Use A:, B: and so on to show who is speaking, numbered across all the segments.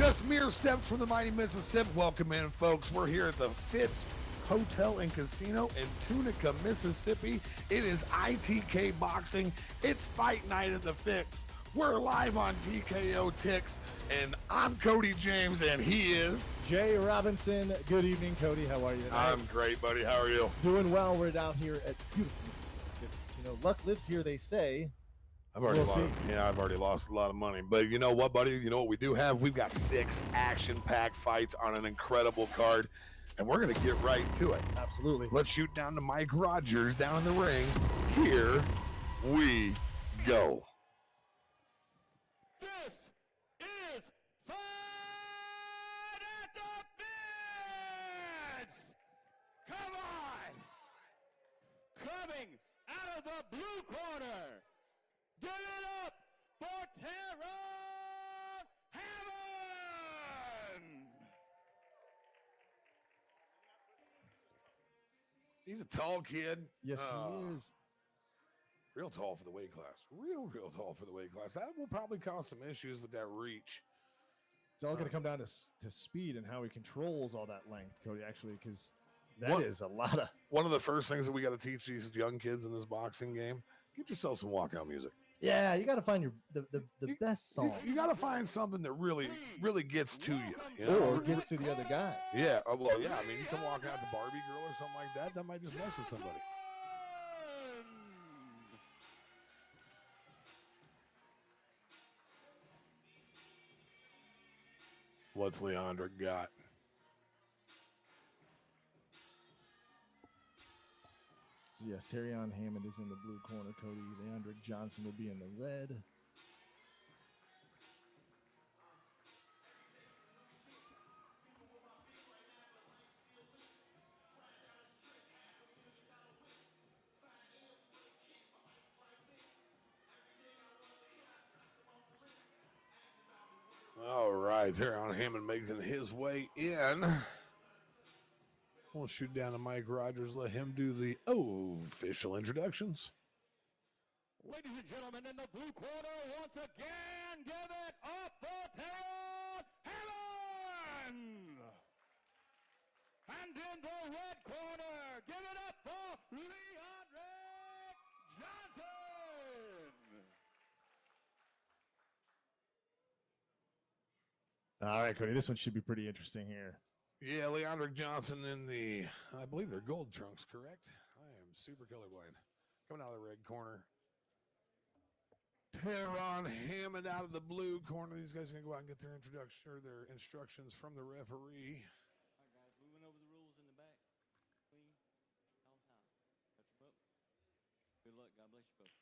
A: Just mere steps from the mighty Mississippi. Welcome in, folks. We're here at the Fitz Hotel and Casino in Tunica, Mississippi. It is ITK Boxing. It's fight night at the Fitz. We're live on TKO Ticks, and I'm Cody James, and he is
B: Jay Robinson. Good evening, Cody. How are you tonight?
A: I'm great, buddy. How are you?
B: Doing well. We're down here at beautiful Mississippi Fitz Casino. Luck lives here, they say.
A: I've already lost a lot of money. But you know what, buddy? You know what we do have? We've got 6 action-packed fights on an incredible card, and we're going to get right to it.
B: Absolutely.
A: Let's shoot down to Mike Rogers down in the ring. Here we go.
C: This is Fight at the Fitz! Come on! Coming out of the blue corner, give it up for Terree'on Hammond!
A: He's a tall kid.
B: Yes, he is.
A: Real tall for the weight class. Real tall for the weight class. That will probably cause some issues with that reach.
B: It's all going to come down to speed and how he controls all that length, Cody, actually, because that is a lot of...
A: One of the first things that we got to teach these young kids in this boxing game, get yourself some walkout music.
B: Yeah, you got to find the best song.
A: You got to find something that really gets to you know?
B: Or gets to the other guy.
A: Yeah, well, yeah. I mean, you can walk out to Barbie Girl or something like that. That might just mess with somebody. What's Leondric got?
B: So, yes, Terree'on Hammond is in the blue corner, Cody. Leondric Johnson will be in the red.
A: All right, Terree'on Hammond making his way in. We'll shoot down to Mike Rogers, let him do the official introductions.
C: Ladies and gentlemen, in the blue corner, once again, give it up for Terree'on Hammond! And in the red corner, give it up for Leondric Johnson!
B: All right, Cody, this one should be pretty interesting here.
A: Yeah, Leondric Johnson in the, I believe they're gold trunks, correct? I am super colorblind. Coming out of the red corner. Terree'on Hammond out of the blue corner. These guys are going to go out and get their introduction or their instructions from the referee.
D: All right, guys, we went over the rules in the back. Clean, on time. Got your book. Good luck. God bless you both.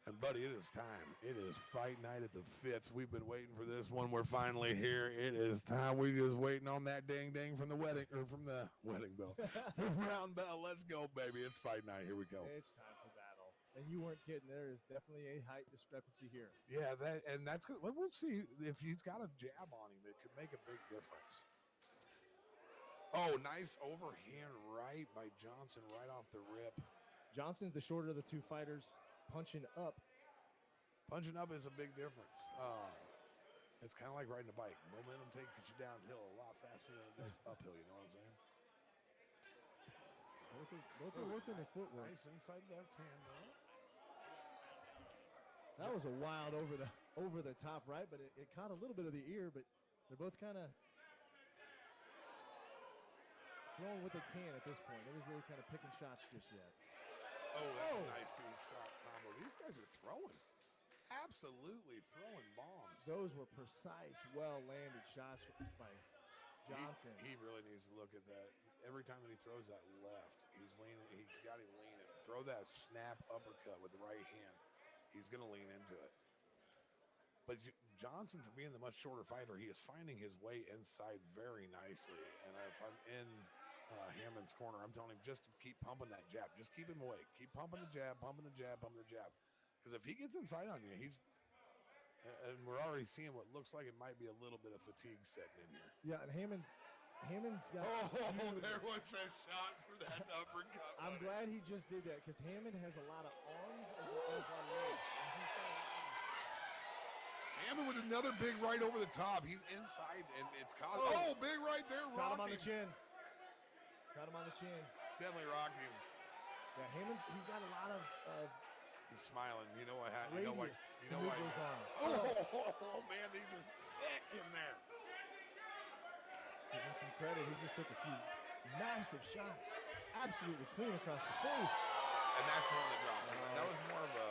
A: And, buddy, it is time. It is fight night at the Fitz. We've been waiting for this one. We're finally here. It is time. We're just waiting on that ding from the wedding, or from the wedding bell. The round bell. Let's go, baby. It's fight night. Here we go.
B: It's time for battle. And you weren't kidding. There is definitely a height discrepancy here.
A: Yeah, that's good. We'll see if he's got a jab on him. It could make a big difference. Oh, nice overhand right by Johnson right off the rip.
B: Johnson's the shorter of the two fighters. Punching up
A: is a big difference. It's kind of like riding a bike. Momentum takes you downhill a lot faster than it does uphill. You know what I'm saying?
B: both are working the footwork.
A: Nice inside left hand though.
B: That was a wild over the top right, but it caught a little bit of the ear. But they're both kind of throwing what they can at this point. Nobody's really kind of picking shots just yet.
A: Oh, that's a nice two-shot combo. These guys are throwing. Absolutely throwing bombs.
B: Those were precise, well-landed shots by Johnson.
A: He really needs to look at that. Every time that he throws that left, he's leaning. He's got him leaning. Throw that snap uppercut with the right hand. He's going to lean into it. But Johnson, for being the much shorter fighter, he is finding his way inside very nicely. And if I'm in Hammond's corner, I'm telling him just to keep pumping that jab. Just keep him awake. Keep pumping the jab, pumping the jab, pumping the jab. Because if he gets inside on you, and we're already seeing what looks like it might be a little bit of fatigue setting in here.
B: Yeah, and Hammond's got...
A: Oh, there was a shot for that uppercut.
B: I'm glad he just did that because Hammond has a lot of arms as well as legs.
A: Hammond with another big right over the top. He's inside, and it's caught. Oh, big right there.
B: Caught him on the chin. Caught him on the chin.
A: Definitely rocked him.
B: Yeah, Hammond, he's got a lot of
A: He's smiling. You know what happened?
B: radius
A: You know
B: to
A: why?
B: move those arms.
A: Oh, man, these are thick in there.
B: Give him some credit. He just took a few massive shots. Absolutely clean across the face.
A: And that's the one that dropped him. That was more of a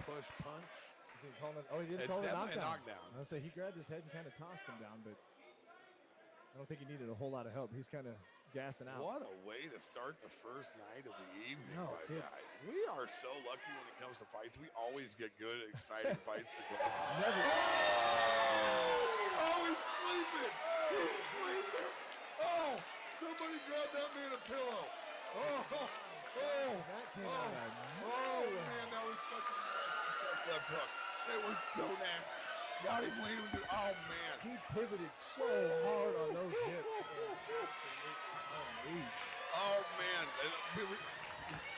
A: push punch.
B: Is he calling it? Oh, he didn't
A: It's
B: call it a
A: definitely
B: knockdown.
A: a knockdown.
B: I'll say he grabbed his head and kind of tossed him down, but I don't think he needed a whole lot of help. He's kind of gassing out.
A: What a way to start the first night of the evening.
B: No,
A: my
B: kid.
A: guy. We are so lucky when it comes to fights. We always get good, exciting fights to go.
B: Never.
A: Oh, he's sleeping. He's sleeping. Oh, somebody grab that man a pillow.
B: That came out of
A: Oh, man, that was such a nasty check left hook. It was so nasty. Got him leaning. Oh, man.
B: He pivoted so hard on those hips. Absolutely unleashed.
A: Oh, man.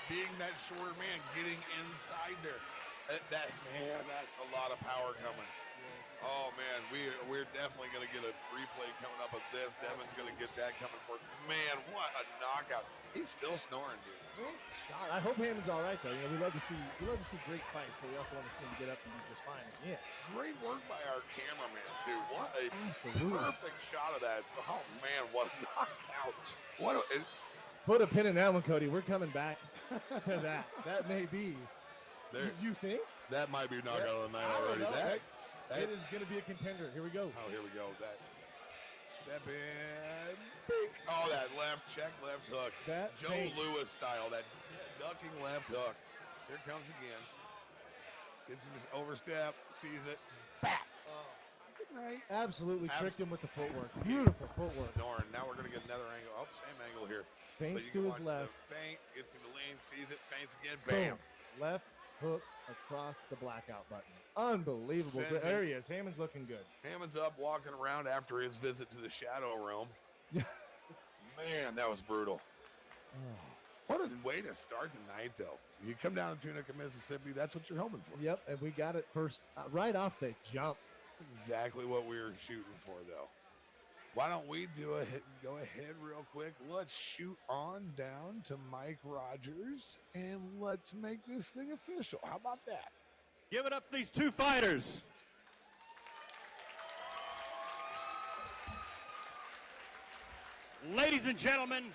A: Being that shorter man, getting inside there. That's a lot of power coming. Oh, man, we're definitely going to get a replay coming up of this. Devin's going to get that coming forth. Man, what a knockout. He's still snoring, dude.
B: I hope Hammond's all right, though. You know, we love to see great fights, but we also want to see him get up and be just fine. Yeah.
A: Great work by our cameraman, too. What a
B: Absolutely.
A: perfect shot of that. Oh, man, what a knockout.
B: Put a pin in that one, Cody. We're coming back to that. That may be. You think?
A: That might be knockout of the night
B: I don't
A: already.
B: know. It is going to be a contender. Here we go.
A: Oh, here we go. That step in. Bink. Oh, that left check, left hook.
B: That
A: Joe
B: feint.
A: Lewis style. That ducking left hook. Here it comes again. Gets him his overstep. Sees it. Bap. Good night.
B: Absolutely tricked him with the footwork. Beautiful footwork.
A: Snoring. Now we're going to get another angle. Oh, same angle here.
B: Feints
A: But you
B: to
A: can
B: his
A: watch
B: left.
A: the feint. Gets him to lean. Sees it. Feints again. Bam.
B: Boom. Left hook across the blackout button. Unbelievable.
A: Sends
B: There
A: him.
B: he is. Hammond's looking good.
A: Hammond's up, walking around after his visit to the Shadow Realm. Man, that was brutal. What a way to start the night, though. You come down to Tunica, Mississippi, that's what you're hoping for.
B: Yep, and we got it first right off the jump.
A: That's exactly what we were shooting for, though. Why don't we go ahead real quick? Let's shoot on down to Mike Rogers, and let's make this thing official. How about that?
C: Give it up for these two fighters. Ladies and gentlemen,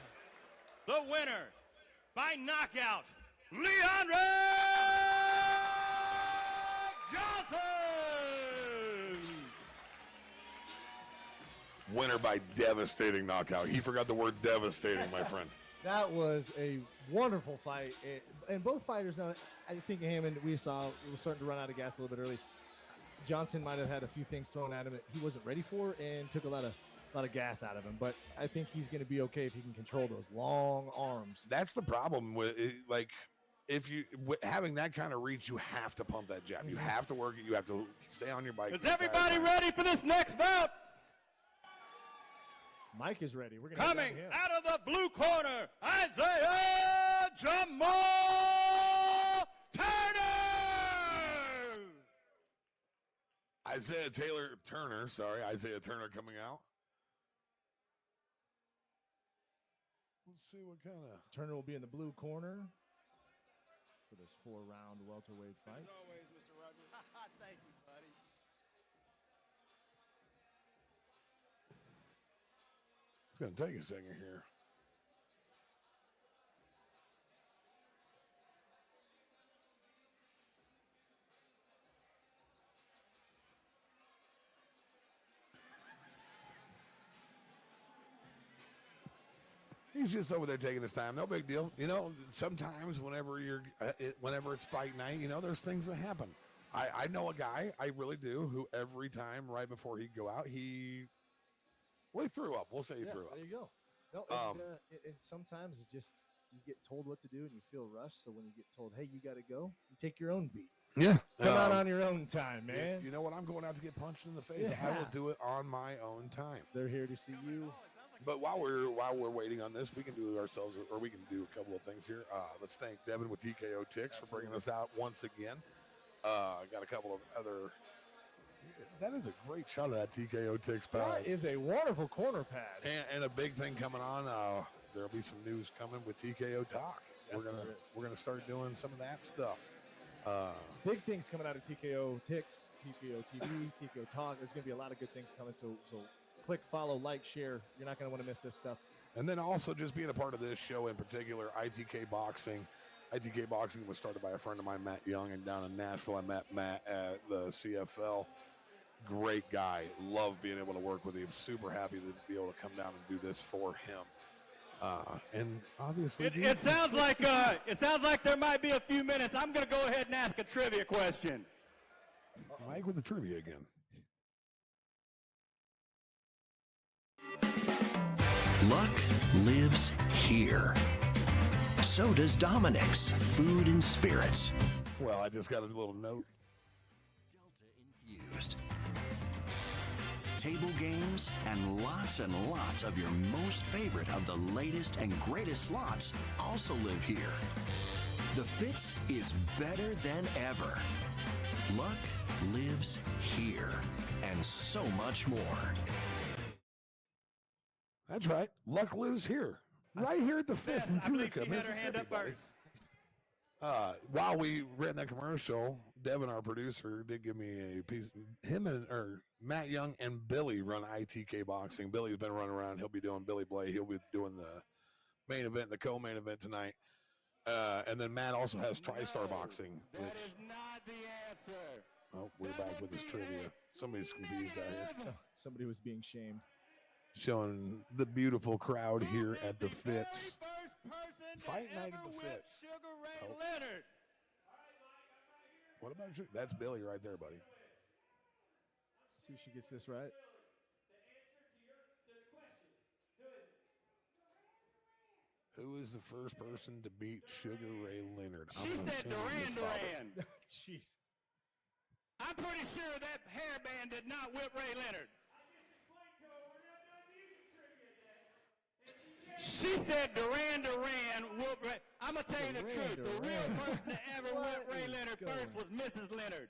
C: the winner by knockout, Leondric Johnson.
A: Winner by devastating knockout. He forgot the word devastating, my friend.
B: That was a wonderful fight. And both fighters, now, I think Hammond, we saw, was starting to run out of gas a little bit early. Johnson might have had a few things thrown at him that he wasn't ready for and took a lot of gas out of him. But I think he's going to be okay if he can control those long arms.
A: That's the problem with it, like, if you having that kind of reach, you have to pump that jab. You have to work it. You have to stay on your bike.
C: Is everybody ready for this next bout?
B: Mike is ready. We're gonna
C: Coming out of the blue corner, Isaiah Jamal Turner.
A: Isaiah Turner coming out. Let's see what kind of.
B: Turner will be in the blue corner for this 4-round welterweight fight.
D: As always, Mr. Rogers. Thank you, buddy.
A: It's going to take a second here. He's just over there taking his time. No big deal. You know, sometimes whenever it's fight night, you know, there's things that happen. I know a guy, I really do, who every time right before he'd go out, he threw up. We'll say he threw up.
B: There you go. No, and sometimes it just, you get told what to do and you feel rushed. So when you get told, hey, you got to go, you take your own beat.
A: Yeah.
B: Come out on your own time, man.
A: You know what? I'm going out to get punched in the face.
B: Yeah.
A: I will do it on my own time.
B: They're here to see you.
A: But while we're waiting on this, we can do a couple of things here. Let's thank Devin with TKO Ticks for bringing us out once again. Got a couple of other That is a great shot of that TKO Ticks pad.
B: That is a wonderful corner pad.
A: And a big thing coming on. There'll be some news coming with TKO Talk.
B: Yes,
A: We're gonna start doing some of that stuff.
B: Big things coming out of TKO Ticks, TKO TV, TKO Talk. There's going to be a lot of good things coming. So click, follow, like, share. You're not going to want to miss this stuff.
A: And then also just being a part of this show in particular, ITK Boxing. ITK Boxing was started by a friend of mine, Matt Young, and down in Nashville, I met Matt at the CFL. Great guy. Love being able to work with him. Super happy to be able to come down and do this for him. And obviously,
C: it sounds like there might be a few minutes. I'm going to go ahead and ask a trivia question.
A: Mike with the trivia again.
E: Luck lives here. So does Dominic's Food and Spirits.
A: Well, I just got a little note.
E: Delta infused. Table games and lots of your most favorite of the latest and greatest slots also live here. The Fitz is better than ever. Luck lives here and so much more.
A: That's right. Luck lives here. Right here at the Fitz in
C: I believe
A: Tunica,
C: she had her hand up
A: Mississippi.
C: first.
A: While we ran that commercial, Devin, our producer, did give me a piece. Matt Young and Billy run ITK Boxing. Billy's been running around. He'll be doing Billy Blay. He'll be doing the main event, the co-main event tonight. And then Matt also has TriStar Boxing.
C: That is not the answer.
A: Oh, we're back with this trivia. Somebody's confused out here.
B: Somebody was being shamed.
A: Showing the beautiful crowd here at the Fitz.
C: Fight
A: night at the Fitz.
C: Sugar Ray
A: Oh.
C: Leonard.
A: What about you? That's Billy right there, buddy.
B: See if she gets this right.
A: Who is the first person to beat Sugar Ray Leonard?
C: She said Duran.
B: Jeez.
C: I'm pretty sure that hairband did not whip Ray Leonard. She said Duran whooped Ray. I'm going to tell you the truth. The real person that ever whipped Ray Leonard first was Mrs. Leonard.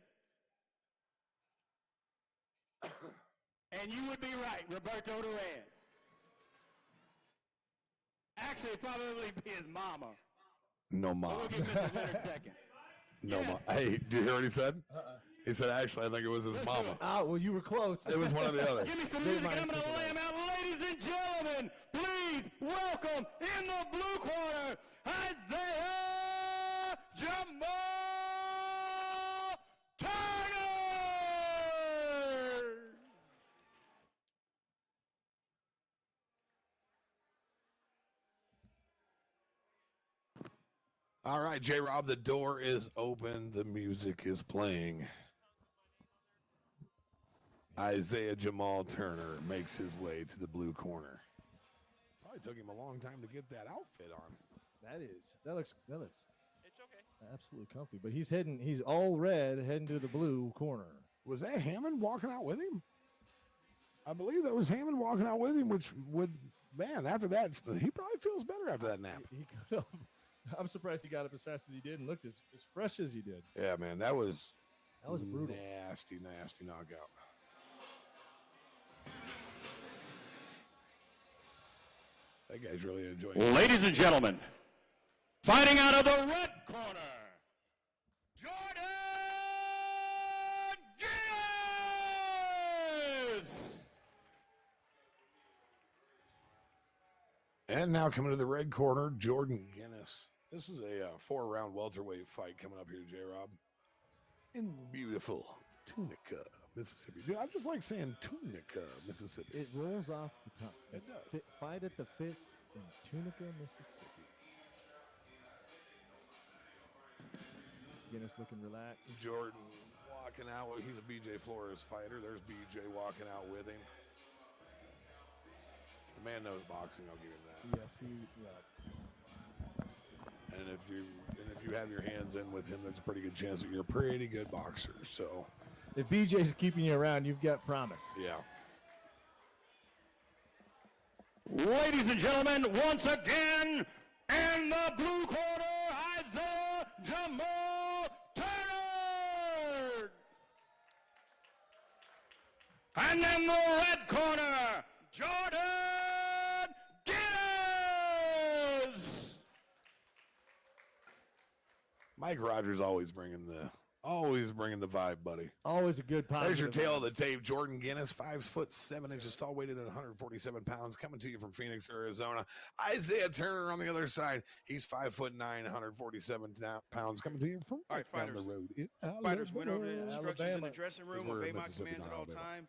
C: And you would be right, Roberto Duran. Actually, probably be his mama.
A: No mom.
C: We'll give Mrs. Leonard second.
A: No
C: Yes.
A: mom. Hey, did you hear what he said? He said, actually, I think it was his mama.
B: Ah, well, you were close.
A: It was one or the other.
C: Give me some music and I'm going to lay him out. Ladies and gentlemen, please welcome in the blue corner, Isaiah Jamal Turner!
A: All right, J-Rob, the door is open. The music is playing. Isaiah Jamal Turner makes his way to the blue corner. Probably took him a long time to get that outfit on.
B: That looks
C: It's okay.
B: absolutely comfy. But he's all red, heading to the blue corner.
A: Was that Hammond walking out with him? I believe that was Hammond walking out with him, which would, man, after that, he probably feels better after that nap.
B: He could have. I'm surprised he got up as fast as he did and looked as fresh as he did.
A: Yeah, man, that was
B: brutal.
A: Nasty knockout. That guy's really enjoying it.
C: Ladies and gentlemen, fighting out of the red corner, Jordan Ginnis!
A: And now coming to the red corner, Jordan Ginnis. This is a 4-round welterweight fight coming up here, J-Rob. In beautiful Tunica, Mississippi. Dude, I just like saying Tunica, Mississippi.
B: It rolls off the tongue.
A: It does.
B: Fight at the Fitz in Tunica, Mississippi. Ginnis looking relaxed.
A: Jordan walking out. He's a BJ Flores fighter. There's BJ walking out with him. The man knows boxing, I'll give him that.
B: Yes,
A: And if you have your hands in with him, there's a pretty good chance that you're a pretty good boxer. So,
B: if BJ's keeping you around, you've got promise.
A: yeah.
C: Ladies and gentlemen, once again, in the blue corner, Isaiah Jamal Turner! And in the red corner, Jordan Ginnis.
A: Mike Rogers always bringing the vibe, buddy.
B: Always a good positive.
A: There's your tail of the tape. Jordan Ginnis, 5'7" tall, weighted at 147 pounds, coming to you from Phoenix, Arizona. Isaiah Turner on the other side. He's 5'9", 147 pounds, coming to you from
F: All right,
A: down
F: fighters.
A: the road.
F: Fighters went over the instructions in the
B: Alabama.
F: dressing room.
A: We're
F: Obey
A: in
F: my
A: Mississippi,
F: commands at
A: not
F: all
A: Alabama.
F: time.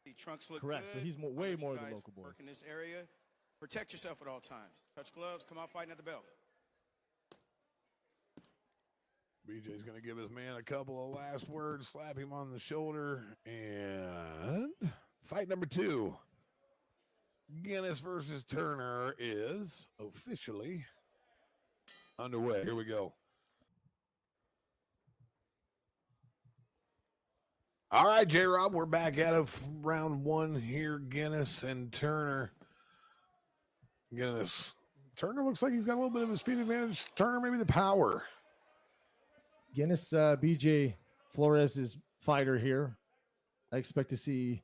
F: The trunks look
B: Correct.
F: good.
B: So he's
F: I'll
B: way
F: let you
B: more than
F: guys
B: local boys.
F: work in this area. Protect yourself at all times. Touch gloves. Come out fighting at the bell.
A: BJ's going to give his man a couple of last words, slap him on the shoulder, and fight number 2. Ginnis versus Turner is officially underway. Here we go. All right, J-Rob, we're back at it. Round 1 here, Ginnis and Turner. Turner looks like he's got a little bit of a speed advantage. Turner, maybe the power.
B: Ginnis, BJ Flores' fighter here. I expect to see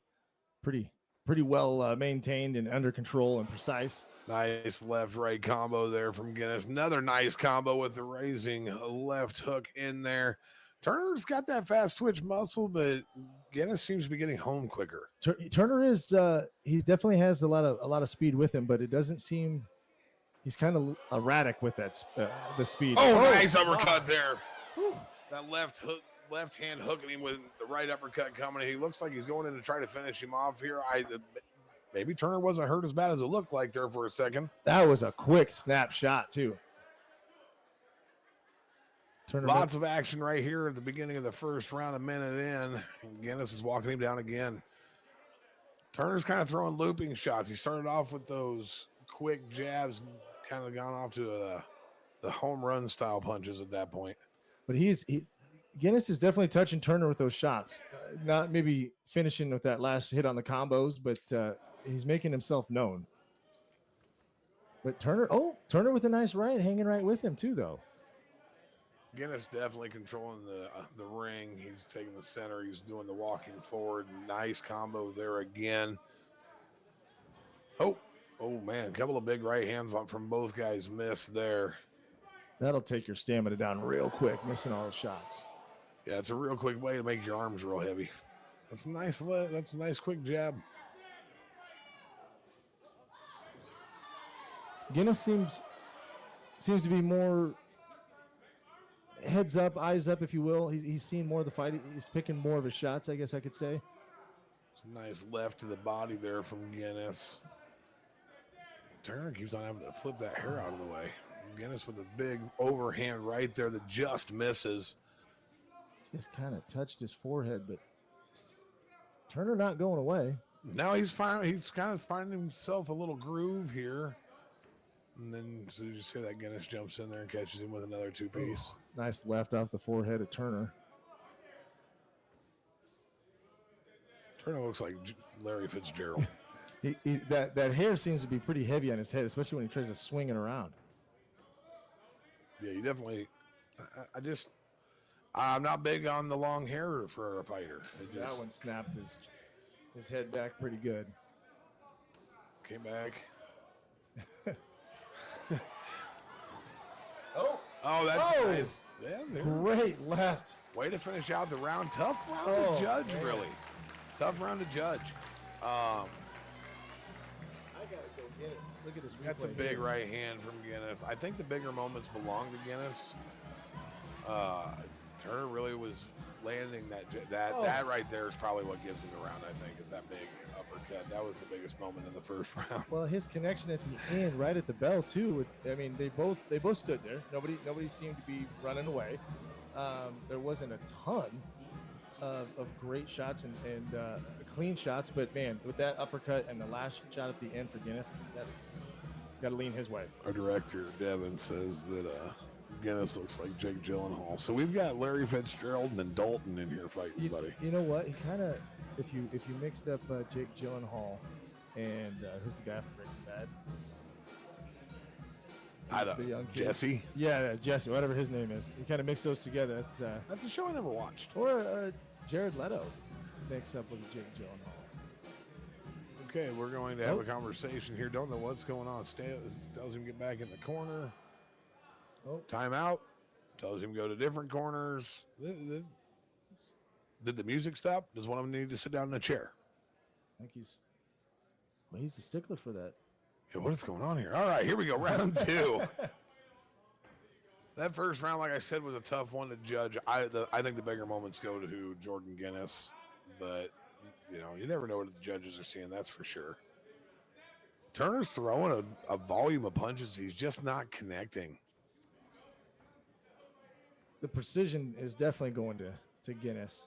B: pretty well maintained and under control and precise.
A: Nice left-right combo there from Ginnis. Another nice combo with the raising left hook in there. Turner's got that fast twitch muscle, but Ginnis seems to be getting home quicker.
B: Turner is he definitely has a lot of speed with him, but it doesn't seem he's kind of erratic with that the speed.
A: Oh, nice uppercut there. Whew. That left hand hooking him with the right uppercut coming. He looks like he's going in to try to finish him off here. Maybe Turner wasn't hurt as bad as it looked like there for a second.
B: That was a quick snapshot too. Turner
A: Lots of action right here at the beginning of the first round, a minute in. And Ginnis is walking him down again. Turner's kind of throwing looping shots. He started off with those quick jabs and kind of gone off to the home run style punches at that point.
B: But Ginnis is definitely touching Turner with those shots. Not maybe finishing with that last hit on the combos, but he's making himself known. But Turner with a nice right, hanging right with him too, though.
A: Ginnis definitely controlling the ring. He's taking the center. He's doing the walking forward. Nice combo there again. Oh man, a couple of big right hands from both guys missed there.
B: That'll take your stamina down real quick, missing all the shots.
A: Yeah, it's a real quick way to make your arms real heavy. That's a nice quick jab.
B: Ginnis seems to be more heads up, eyes up, if you will. He's seen more of the fight. He's picking more of his shots, I guess I could say.
A: Nice left to the body there from Ginnis. Turner keeps on having to flip that hair out of the way. Ginnis with a big overhand right there that just misses.
B: Just kind of touched his forehead, but Turner not going away.
A: Now he's kind of finding himself a little groove here. And then so you just see that Ginnis jumps in there and catches him with another two-piece.
B: Nice left off the forehead of Turner.
A: Turner looks like Larry Fitzgerald.
B: That hair seems to be pretty heavy on his head, especially when he tries to swing it around.
A: Yeah, you definitely. I'm not big on the long hair for a fighter.
B: That one snapped his head back pretty good.
A: Came back.
B: Oh,
A: that's nice. Yeah,
B: great left.
A: Way to finish out the round. Tough round to judge, man. Really. Tough round to judge.
B: I gotta go get it. Look at this.
A: That's a big right hand from Ginnis. I think the bigger moments belong to Ginnis. Turner really was landing that right there is probably what gives him the round. I think is that big uppercut. That was the biggest moment in the first round.
B: Well, his connection at the end, right at the bell too. I mean, they both stood there. Nobody seemed to be running away. There wasn't a ton of great shots and clean shots, but man, with that uppercut and the last shot at the end for Ginnis, that got to lean his way.
A: Our director Devin says that Ginnis looks like Jake Gyllenhaal. So we've got Larry Fitzgerald and Dalton in here fighting, buddy.
B: You know what? He kind of, if you mixed up Jake Gyllenhaal and who's the guy from Breaking Bad?
A: I don't know. Jesse?
B: Yeah, Jesse, whatever his name is. You kind of mix those together.
A: That's a show I never watched.
B: Or Jared Leto mixed up with Jake Gyllenhaal.
A: Okay, we're going to have a conversation here. Don't know what's going on. Tells him get back in the corner. Timeout. Tells him go to different corners. Did the music stop? Does one of them need to sit down in a chair?
B: I think he's a stickler for that.
A: Yeah, what is going on here? All right, here we go. Round 2. That first round, like I said, was a tough one to judge. I think the bigger moments go to Jordan Ginnis, but you never know what the judges are seeing. That's for sure. Turner's throwing a volume of punches. He's just not connecting.
B: The precision is definitely going to Ginnis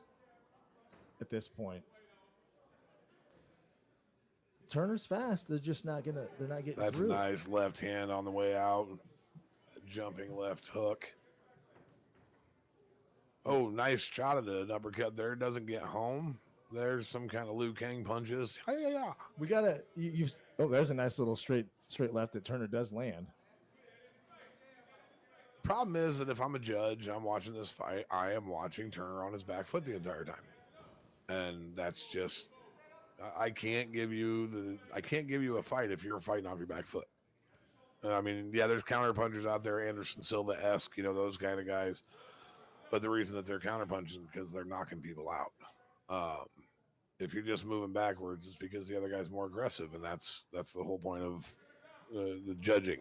B: at this point. Turner's fast. They're just not getting
A: That's
B: through.
A: a nice left hand on the way out. Jumping left hook. Oh, nice shot at an uppercut there. Doesn't get home. There's some kind of Liu Kang punches. Yeah.
B: We gotta. There's a nice little straight left that Turner does land.
A: The problem is that if I'm a judge, I'm watching this fight. I am watching Turner on his back foot the entire time, and that's just. I can't give you a fight if you're fighting off your back foot. I mean, yeah, there's counter punchers out there, Anderson Silva-esque, those kind of guys. But the reason that they're counter punching is because they're knocking people out. If you're just moving backwards, it's because the other guy's more aggressive, and that's the whole point of the judging.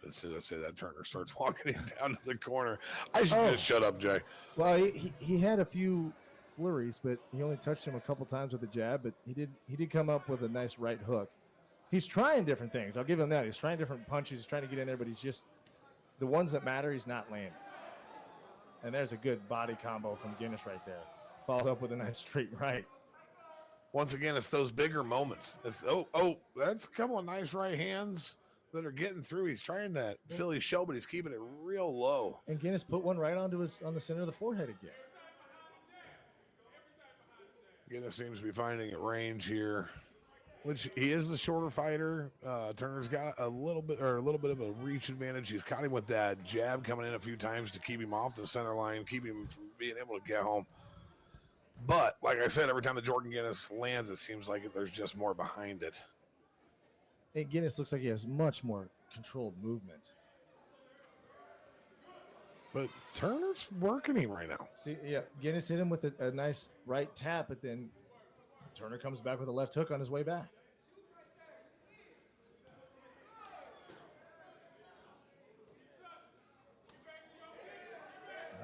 A: Let's say that Turner starts walking him down to the corner. I should just shut up, Jay.
B: Well, he had a few flurries, but he only touched him a couple times with a jab. But he did come up with a nice right hook. He's trying different things. I'll give him that. He's trying different punches. He's trying to get in there, but he's just the ones that matter. He's not landing. And there's a good body combo from Ginnis right there, followed up with a nice straight right.
A: Once again, it's those bigger moments. It's that's a couple of nice right hands that are getting through. He's trying that Philly show, but he's keeping it real low.
B: And Ginnis put one right on the center of the forehead again.
A: Ginnis seems to be finding a range here, which he is the shorter fighter. Turner's got a little bit of a reach advantage. He's caught him with that jab coming in a few times to keep him off the center line, keep him from being able to get home. But like I said, every time the Jordan Ginnis lands, it seems like there's just more behind it.
B: And Ginnis looks like he has much more controlled movement.
A: But Turner's working him right now.
B: See, yeah, Ginnis hit him with a nice right tap, but then Turner comes back with a left hook on his way back.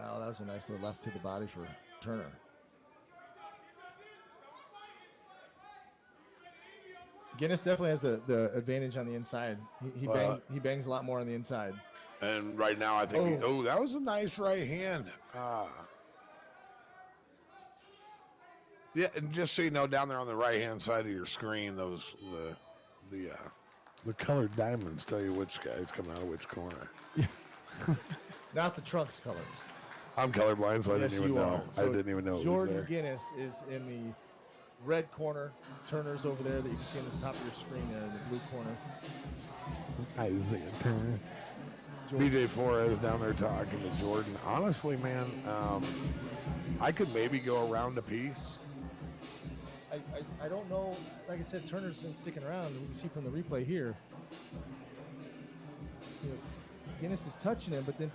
B: Oh, that was a nice little left to the body for Turner. Ginnis definitely has the advantage on the inside. He bangs a lot more on the inside.
A: And right now, I think, that was a nice right hand. Yeah, and just so you know, down there on the right-hand side of your screen, the colored diamonds tell you which guy's coming out of which corner.
B: Not the trunks colors.
A: I'm colorblind, so I
B: Yes,
A: didn't even know.
B: So
A: I didn't even know
B: Jordan
A: it was there.
B: Ginnis is in the red corner. Turner's over there that you can see on the top of your screen there in the blue corner.
A: Isaiah Turner. BJ Flores down there talking to Jordan. Honestly, man, I could maybe go around a piece.
B: I don't know. Like I said, Turner's been sticking around. We can see from the replay here. Ginnis is touching him, but then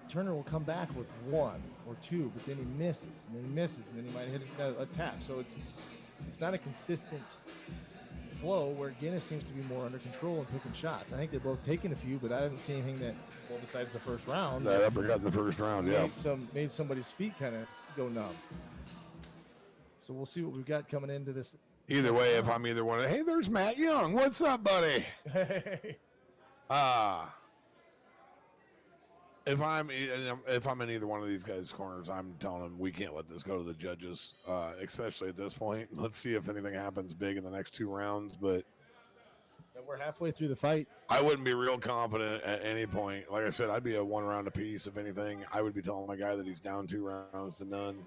B: Turner will come back with one or two, but then he misses, and then he misses, and then he might hit a tap. So it's not a consistent flow where Ginnis seems to be more under control and picking shots. I think they're both taking a few, but I didn't see anything that, well, besides the first round.
A: That uppercut in the first round, yeah.
B: Made somebody's feet kind of go numb. So we'll see what we've got coming into this.
A: Either way, if I'm either one, hey, there's Matt Young. What's up, buddy?
B: Hey.
A: If I'm in either one of these guys' corners, I'm telling them we can't let this go to the judges, especially at this point. Let's see if anything happens big in the next 2 rounds. But
B: we're halfway through the fight.
A: I wouldn't be real confident at any point. Like I said, I'd be a 1 round apiece. If anything, I would be telling my guy that he's down 2 rounds to none.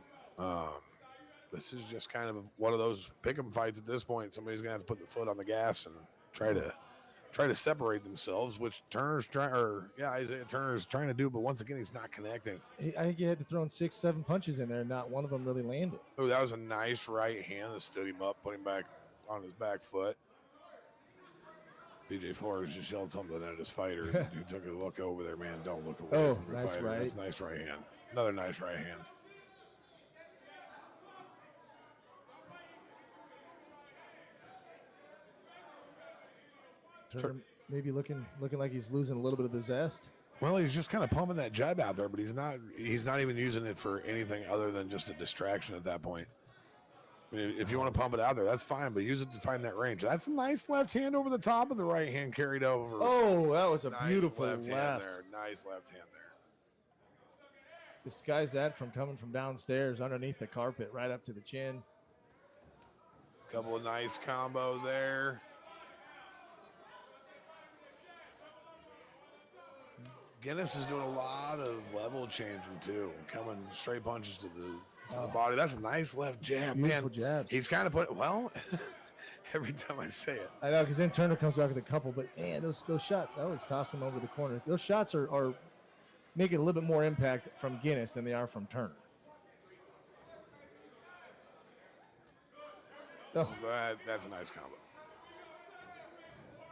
A: This is just kind of one of those pick'em fights at this point. Somebody's gonna have to put the foot on the gas and try to separate themselves, which Isaiah Turner's trying to do, but once again, he's not connecting.
B: I think he had to throw in 6-7 punches in there. Not one of them really landed.
A: Oh, that was a nice right hand that stood him up, put him back on his back foot. BJ Flores just yelled something at his fighter who took a look over there. Man, don't look away from your
B: nice
A: fighter.
B: right.
A: That's a nice right hand. Another nice right hand.
B: Turner maybe looking like he's losing a little bit of the zest.
A: Well, he's just kind of pumping that jab out there, but he's not even using it for anything other than just a distraction at that point. I mean, if you want to pump it out there, that's fine, but use it to find that range. That's a nice left hand over the top of the right hand carried over.
B: Oh, that was a
A: nice
B: beautiful
A: left hand
B: left.
A: there. Nice left hand there.
B: Disguise that from coming from downstairs underneath the carpet right up to the chin.
A: Couple of nice combo there. Ginnis is doing a lot of level changing too, coming straight punches to the body. That's a nice left jab,
B: Beautiful
A: man.
B: jabs.
A: He's kind of put every time I say it.
B: I know, because then Turner comes back with a couple, but man, those shots, I always toss them over the corner. Those shots are making a little bit more impact from Ginnis than they are from Turner. Oh,
A: That's a nice combo.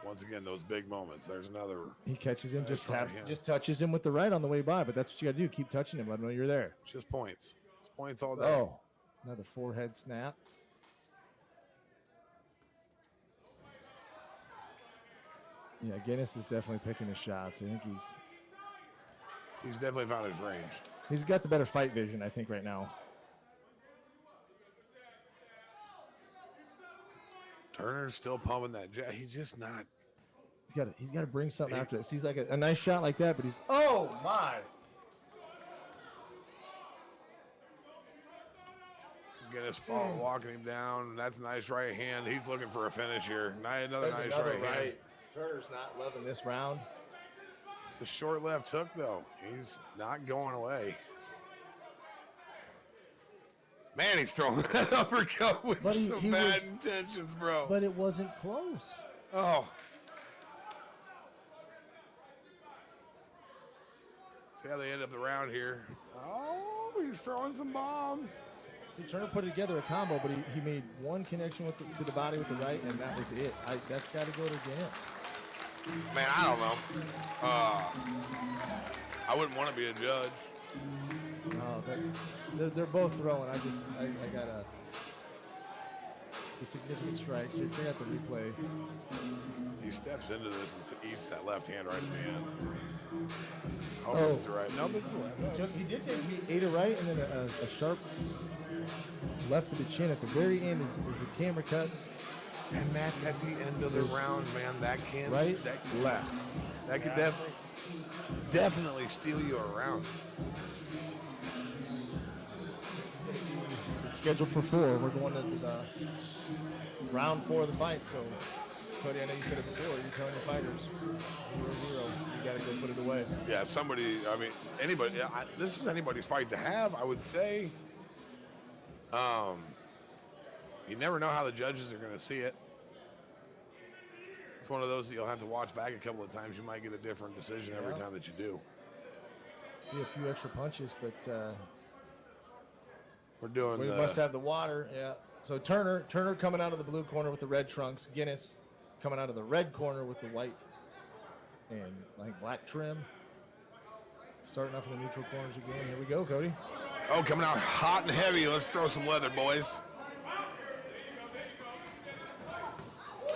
A: Once again, those big moments. There's another.
B: he catches him,
A: nice
B: just touches him with the right on the way by, but that's what you got to do. Keep touching him. Let him know you're there.
A: It's just points. It's points all day.
B: Oh, another forehead snap. Yeah, Ginnis is definitely picking his shots. I think
A: He's definitely found his range.
B: he's got the better fight vision, I think, right now.
A: Turner's still pumping that jab. He's just not.
B: He's got to bring something after this. He's like a nice shot like that, but he's oh my!
A: Ginnis walking him down. That's a nice right hand. He's looking for a finish here. Another nice right hand.
B: Turner's not loving this round.
A: It's a short left hook though. He's not going away. Man, he's throwing that uppercut with some bad intentions, bro.
B: But it wasn't close.
A: Oh. See how they end up the round here. Oh, he's throwing some bombs.
B: See, Turner put together a combo, but he made one connection to the body with the right, and that was it. That's got to go to Ginnis.
A: Man, I don't know. I wouldn't want to be a judge.
B: No, they're both throwing. I got the significant strikes here. Check out the replay.
A: He steps into this and eats that left hand right at the end.
B: Oh,
A: it's right. No, it's the left.
B: He did take he ate a right and then a sharp left to the chin at the very end as the camera cuts.
A: And that's at the end of the round, man. That can't
B: right
A: that,
B: left.
A: That could definitely steal you a round.
B: It's scheduled for 4. We're going to the round 4 of the fight. So, Cody, I know you said it before. You're telling your fighters 0-0. You got to go put it away.
A: Yeah, anybody. This is anybody's fight to have, I would say. You never know how the judges are going to see it. It's one of those that you'll have to watch back a couple of times. You might get a different decision every time that you do.
B: See a few extra punches, but
A: we
B: must have the water. Yeah. So Turner coming out of the blue corner with the red trunks. Ginnis coming out of the red corner with the white and like black trim. Starting off in the neutral corners again. Here we go, Cody.
A: Oh, coming out hot and heavy. Let's throw some leather, boys.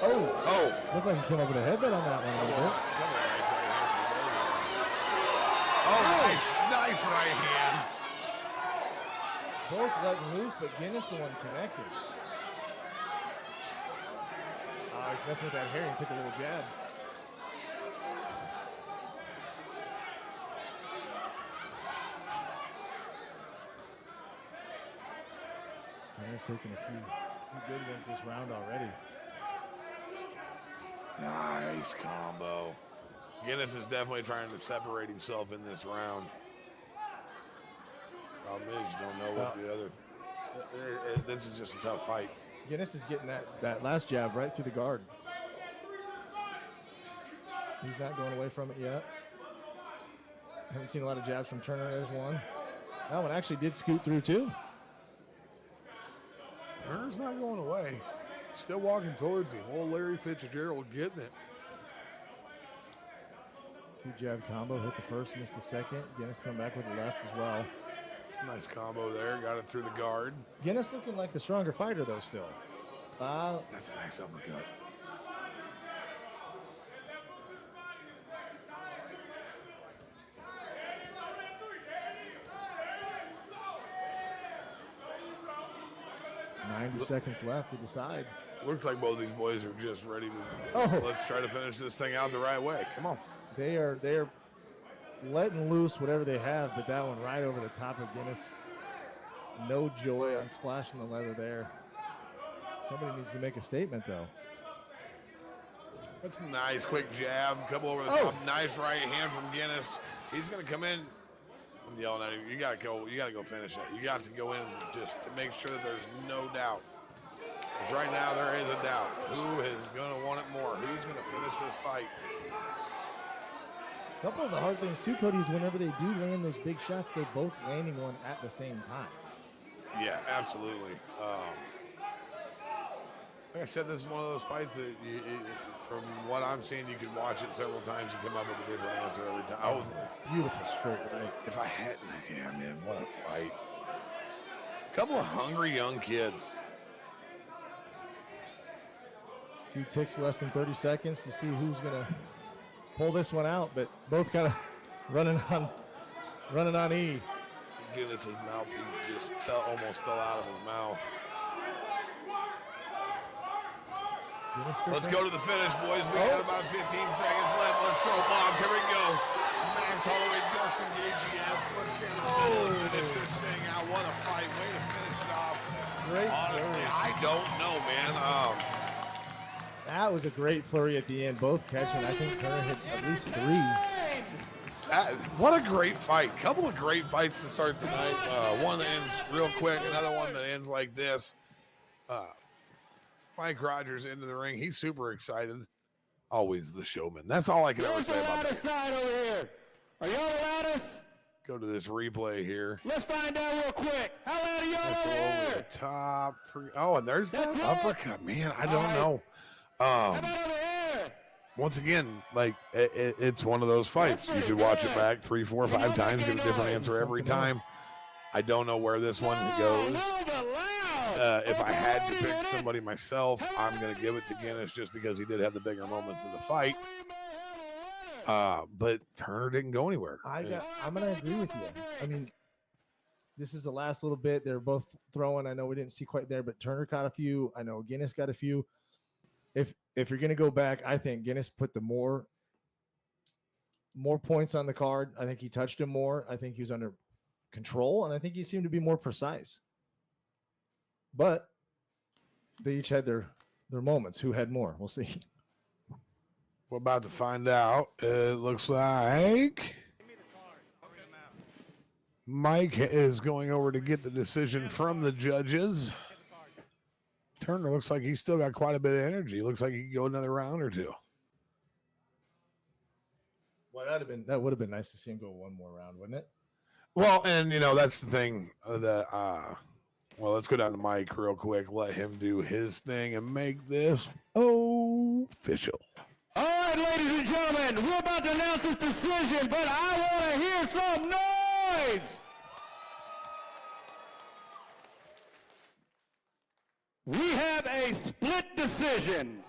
B: Oh. Looked like he came up with a headbutt on that one a little bit.
A: Oh, nice right hand.
B: Both letting loose, but Ginnis the one connected. Oh, he's messing with that hair and took a little jab. Turner's taking a few good ones this round already.
A: Nice combo. Ginnis is definitely trying to separate himself in this round. Problem is, you don't know what the other. This is just a tough fight.
B: Ginnis is getting that last jab right through the guard. He's not going away from it yet. Haven't seen a lot of jabs from Turner. There's one. That one actually did scoot through too.
A: Turner's not going away. Still walking towards him. Old Larry Fitzgerald getting it.
B: Two-jab combo, hit the first, missed the second. Ginnis come back with the left as well.
A: Nice combo there. Got it through the guard.
B: Ginnis looking like the stronger fighter, though, still.
A: That's a nice uppercut.
B: $90 seconds left to decide.
A: Looks like both these boys are just ready to. Let's try to finish this thing out the right way. Come on.
B: They are letting loose whatever they have, but that one right over the top of Ginnis. No joy on splashing the leather there. Somebody needs to make a statement, though.
A: That's a nice, quick jab. Couple over the top. Nice right hand from Ginnis. He's going to come in. I'm yelling at him. You got to go. You got to go finish it. You got to go in just to make sure that there's no doubt. Because right now there is a doubt. Who is going to want it more? Who's going to finish this fight?
B: A couple of the hard things, too, Cody, is whenever they do land those big shots, they're both landing one at the same time.
A: Yeah, absolutely. Like I said, this is one of those fights that, from what I'm seeing, you can watch it several times and come up with a different answer every time. Oh,
B: beautiful straight right.
A: If I had, yeah, man, what a fight. A couple of hungry young kids.
B: A few ticks, less than 30 seconds to see who's going to pull this one out, but both kind of running on E.
A: Ginnis' mouthpiece just almost fell out of his mouth. Let's go to the finish, boys. We got about 15 seconds left. Let's throw bombs. Here we go. Max Holloway, Dustin Gage, let's stand up and finish this thing out. What a fight. Way to finish it off.
B: Great
A: Honestly,
B: flurry.
A: I don't know, man.
B: That was a great flurry at the end. Both catching. I think Turner hit at least 3.
A: What a great fight. Couple of great fights to start tonight. One that ends real quick. Another one that ends like this. Mike Rogers into the ring. He's super excited. Always the showman. That's all I can ever say about that.
C: Side over here. Are y'all loud us?
A: Go to this replay here.
C: Let's find out real quick. How loud are y'all
A: That's
C: over
A: over
C: here?
A: the top. Oh, and there's that
C: That's it.
A: uppercut. Man, I don't know.
C: How about over here?
A: Once again, like it's one of those fights. You could watch it back 3, 4, 5 times, get a different answer every time. I don't know where this one goes. If I had to pick somebody myself, I'm going to give it to Ginnis just because he did have the bigger moments in the fight. But Turner didn't go anywhere.
B: I'm going to agree with you. I mean, this is the last little bit. They're both throwing. I know we didn't see quite there, but Turner caught a few. I know Ginnis got a few. If you're going to go back, I think Ginnis put the more points on the card. I think he touched him more. I think he was under control, and I think he seemed to be more precise. But they each had their moments. Who had more? We'll see.
A: We're about to find out. It looks like Mike is going over to get the decision from the judges. Turner looks like he's still got quite a bit of energy. Looks like he can go another round or two.
B: Well, that would have been nice to see him go one more round, wouldn't it?
A: Well, and that's the thing that well, let's go down to Mike real quick. Let him do his thing and make this official.
C: All right, ladies and gentlemen, we're about to announce this decision, but I want to hear some noise. We have a split decision.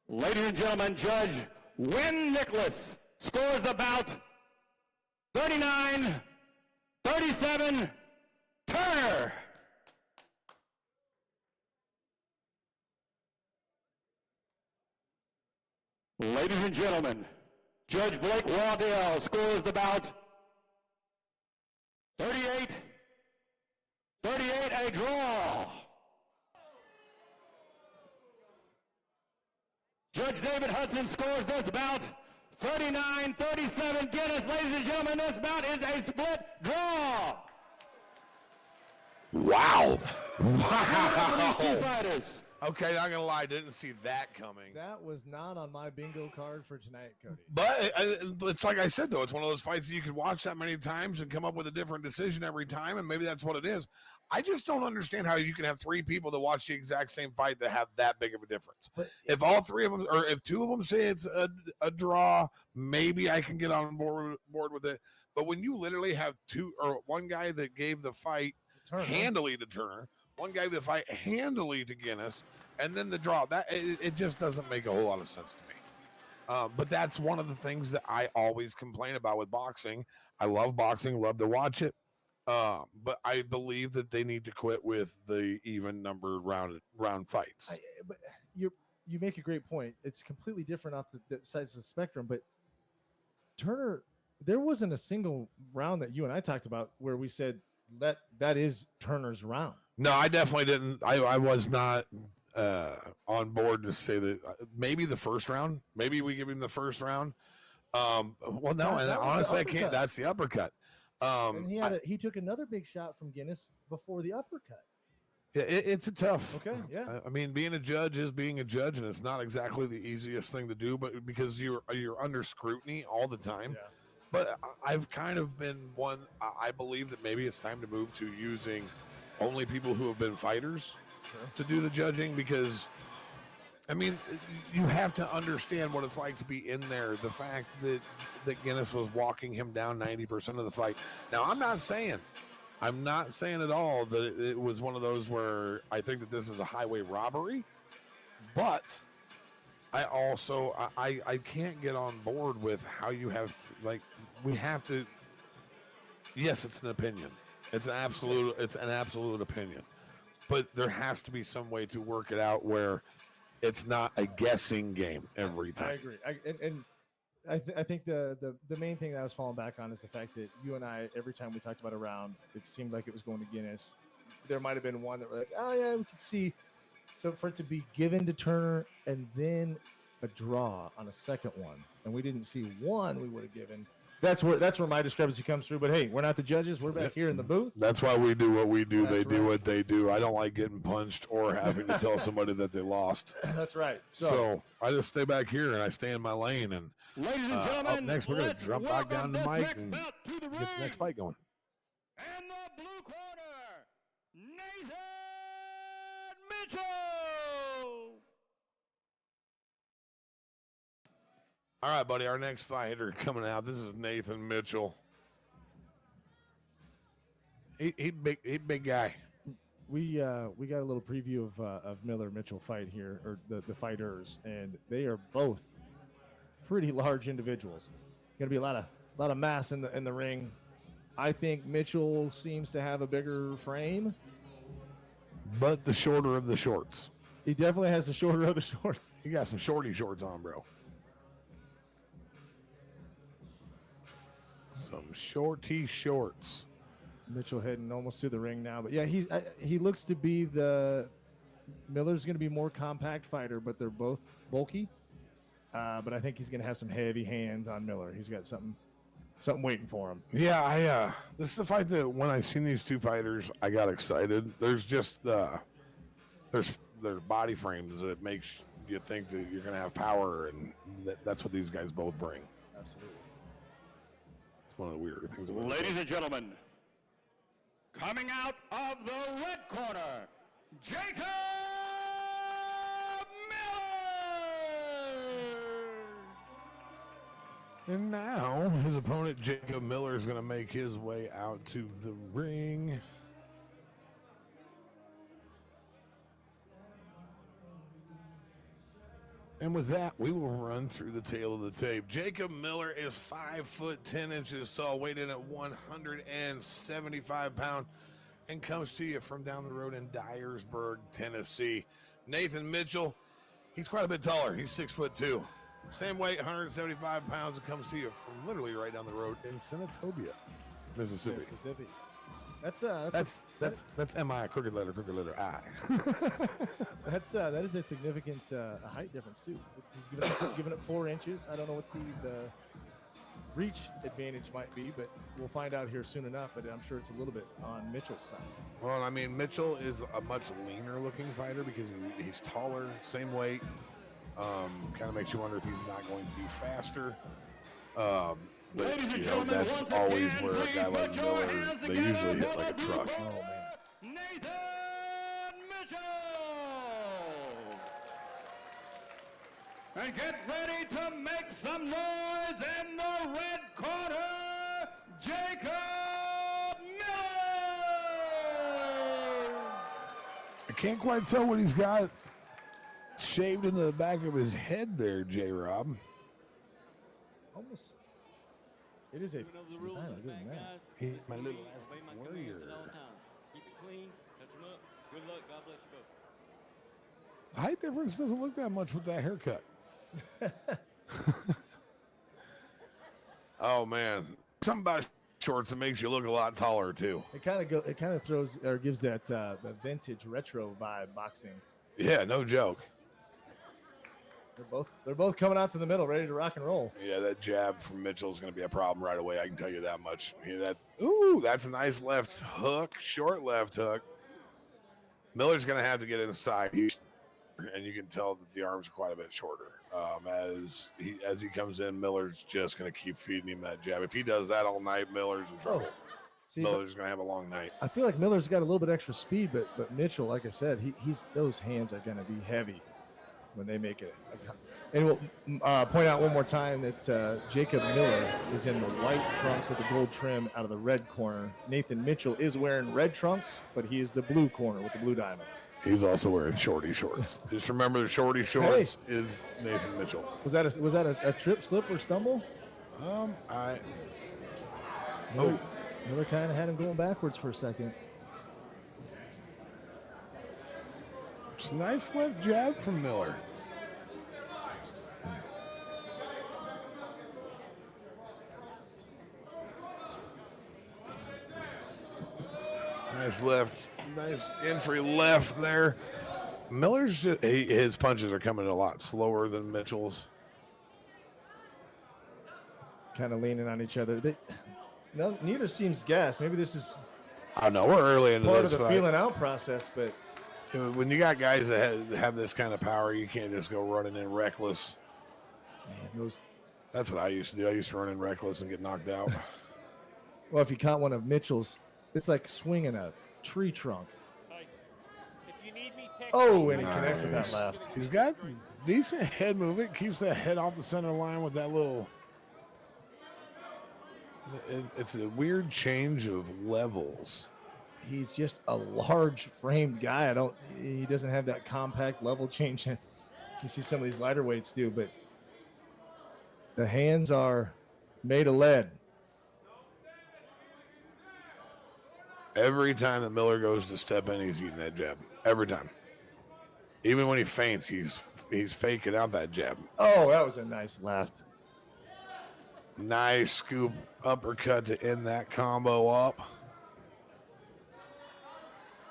C: Ladies and gentlemen, Judge Wynn Nicholas scores the bout 39-37 Turner. Ladies and gentlemen, Judge Blake Waddell scores the bout 38-38 a draw. Judge David Hudson scores this bout 39-37 Ginnis. Ladies and gentlemen, this bout is a split draw.
A: Wow.
C: These two fighters.
A: Okay, not going to lie. Didn't see that coming.
B: That was not on my bingo card for tonight, Cody.
A: But it's like I said, though. It's one of those fights that you could watch that many times and come up with a different decision every time, and maybe that's what it is. I just don't understand how you can have 3 people that watch the exact same fight that have that big of a difference. But if all 3 of them, or if 2 of them say it's a draw, maybe I can get on board with it. But when you literally have 2 or one guy that gave the fight handily to Turner, one guy that fight handily to Ginnis, and then the draw, that it just doesn't make a whole lot of sense to me. But that's one of the things that I always complain about with boxing. I love boxing, love to watch it. But I believe that they need to quit with the even numbered round fights.
B: But you make a great point. It's completely different off the sides of the spectrum. But Turner, there wasn't a single round that you and I talked about where we said that is Turner's round.
A: No, I definitely didn't. I was not on board to say that. Maybe the first round. Maybe we give him the first round. Well, no, and honestly, I can't. That's the uppercut.
B: And he took another big shot from Ginnis before the uppercut.
A: Yeah, it's a tough.
B: Okay, yeah.
A: I mean, being a judge is being a judge, and it's not exactly the easiest thing to do, but because you're under scrutiny all the time.
B: Yeah.
A: But I've kind of been one. I believe that maybe it's time to move to using only people who have been fighters to do the judging, because I mean, you have to understand what it's like to be in there. The fact that Ginnis was walking him down 90% of the fight. Now, I'm not saying at all that it was one of those where I think that this is a highway robbery, but I also, I can't get on board with how you have, like, we have to, yes, it's an opinion. It's an absolute opinion, but there has to be some way to work it out where it's not a guessing game every time.
B: I agree. I think the main thing that I was falling back on is the fact that you and I, every time we talked about a round, it seemed like it was going to Ginnis. There might have been one that were like, oh yeah, we could see. So for it to be given to Turner and then a draw on a second one, and we didn't see one we would have given. That's where my discrepancy comes through. But hey, we're not the judges. We're back here in the booth.
A: That's why we do what we do. They do what they do. I don't like getting punched or having to tell somebody that they lost.
B: That's right.
A: So I just stay back here and I stay in my lane. And
C: ladies and gentlemen,
A: up next we're going to jump back down the mic and
C: get the
A: next fight going.
C: And the blue corner, Nathan Mitchell.
A: All right, buddy, our next fighter coming out. This is Nathan Mitchell. He big guy.
B: We got a little preview of Miller Mitchell fight here, or the fighters, and they are both pretty large individuals. Going to be a lot of mass in the ring. I think Mitchell seems to have a bigger frame,
A: but the shorter of the shorts.
B: He definitely has the shorter of the shorts.
A: He got some shorty shorts on, bro. Some shorty shorts.
B: Mitchell heading almost to the ring now, but yeah, he looks to be Miller's going to be more compact fighter, but they're both bulky. But I think he's going to have some heavy hands on Miller. He's got something waiting for him.
A: Yeah, this is a fight that when I seen these two fighters, I got excited. There's just there's body frames that makes you think that you're going to have power, and that's what these guys both bring.
B: Absolutely.
A: One of the weirder things.
C: Ladies and gentlemen, coming out of the red corner, Jacob Miller.
A: And now his opponent, Jacob Miller, is going to make his way out to the ring. And with that, we will run through the tail of the tape. Jacob Miller is 5'10" tall, weighed in at 175 pounds, and comes to you from down the road in Dyersburg, Tennessee. Nathan Mitchell, he's quite a bit taller. He's 6'2". Same weight, 175 pounds, and comes to you from literally right down the road in Senatobia, Mississippi. That's M-I, crooked letter I.
B: That is a significant height difference too. He's giving up 4 inches. I don't know what the reach advantage might be, but we'll find out here soon enough. But I'm sure it's a little bit on Mitchell's side.
A: Well, I mean, Mitchell is a much leaner looking fighter because he's taller, same weight. Kind of makes you wonder if he's not going to be faster. But, that's always where a guy like Miller, they usually hit like a truck.
C: Oh, man. And get ready to make some noise in the red corner, Jacob Miller!
A: I can't quite tell what he's got shaved into the back of his head there, J-Rob.
B: Almost. It is a.
D: You know the rules in the back, guys.
A: He's
D: Listen
A: my
D: to
A: little
D: me,
A: elastic
D: obey my
A: warrior.
D: commands at all times. Keep it clean, touch them up. Good luck. God bless you both.
A: The height difference doesn't look that much with that haircut. Oh, man. Something about shorts that makes you look a lot taller, too.
B: It kind of throws or gives that the vintage retro vibe boxing.
A: Yeah, no joke.
B: They're both coming out to the middle, ready to rock and roll.
A: Yeah, that jab from Mitchell is going to be a problem right away. I can tell you that much. Yeah, that's a nice left hook, short left hook. Miller's going to have to get inside, and you can tell that the arms are quite a bit shorter. As he comes in, Miller's just going to keep feeding him that jab. If he does that all night, Miller's in trouble.
B: See,
A: Miller's going to have a long night.
B: I feel like Miller's got a little bit extra speed, but Mitchell, like I said, he's those hands are going to be heavy when they make it. And we'll point out one more time that Jacob Miller is in the white trunks with the gold trim out of the red corner. Nathan Mitchell is wearing red trunks, but he is the blue corner with the blue diamond.
A: He's also wearing shorty shorts. Just remember the shorty shorts is Nathan Mitchell.
B: Was that a trip, slip, or stumble? Miller kind of had him going backwards for a second.
A: It's a nice left jab from Miller. Nice entry left there. Miller's his punches are coming a lot slower than Mitchell's.
B: Kind of leaning on each other. Neither seems gassed. Maybe this is
A: I know we're early into
B: part
A: this
B: of the
A: fight.
B: feeling out process, but
A: When you got guys that have this kind of power, you can't just go running in reckless.
B: man,
A: That's what I used to do. I used to run in reckless and get knocked out.
B: well, if you caught one of Mitchell's, it's like swinging a tree trunk.
G: If you need me,
B: Oh, and he connects with that
A: Nice.
B: left.
A: He's got decent head movement. Keeps that head off the center line with that little. It's a weird change of levels.
B: He's just a large framed guy. He doesn't have that compact level change. You see some of these lighter weights do, but the hands are made of lead.
A: Every time that Miller goes to step in, he's eating that jab. Every time. Even when he feints, he's faking out that jab.
B: Oh, that was a nice left.
A: Nice scoop uppercut to end that combo up.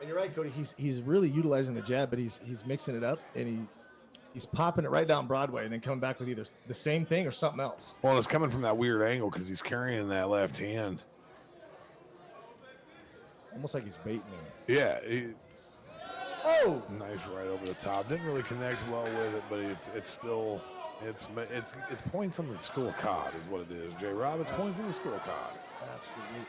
B: And you're right, Cody. He's really utilizing the jab, but he's mixing it up and he's popping it right down Broadway and then coming back with either the same thing or something else.
A: Well, it's coming from that weird angle because he's carrying that left hand.
B: Almost like he's baiting him.
A: Yeah.
B: Oh!
A: Nice right over the top. Didn't really connect well with it, but it's still it's points on the school cod is what it is. J-Rob, it's points on the school cod.
B: Absolutely.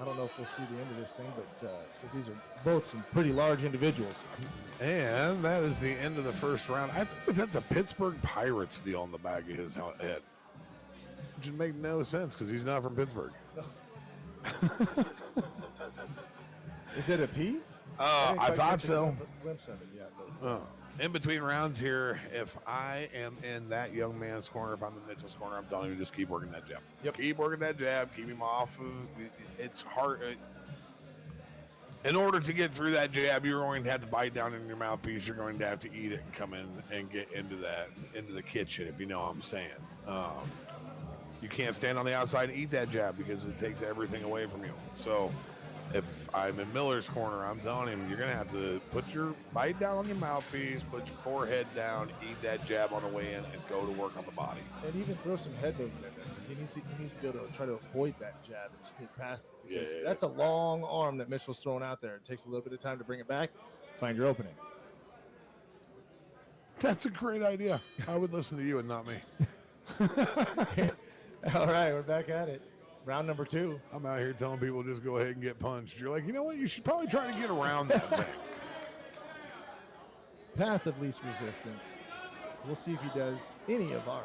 B: I don't know if we'll see the end of this thing, but because these are both some pretty large individuals.
A: And that is the end of the first round. I think that's a Pittsburgh Pirates deal on the back of his head, which would make no sense because he's not from Pittsburgh.
B: Is it a P?
A: I thought so.
B: Glimpse of it, yeah. But,
A: In between rounds here, if I am in that young man's corner, if I'm in Mitchell's corner, I'm telling you, just keep working that jab.
B: Yep.
A: Keep working that jab. Keep him off of. It's hard. In order to get through that jab, you're going to have to bite down in your mouthpiece. You're going to have to eat it and come in and get into the kitchen, if you know what I'm saying. You can't stand on the outside and eat that jab because it takes everything away from you. So if I'm in Miller's corner, I'm telling him, you're going to have to put your bite down on your mouthpiece, put your forehead down, eat that jab on the way in, and go to work on the body.
B: and even throw some head movement in there because he needs to be able to try to avoid that jab and sneak past it because
A: Yeah.
B: that's a long arm that Mitchell's throwing out there. It takes a little bit of time to bring it back, find your opening.
A: That's a great idea. I would listen to you and not me.
B: All right, we're back at it. Round number 2.
A: I'm out here telling people just go ahead and get punched. You're like, you know what? You should probably try to get around that thing.
B: path of least resistance. We'll see if he does any of our.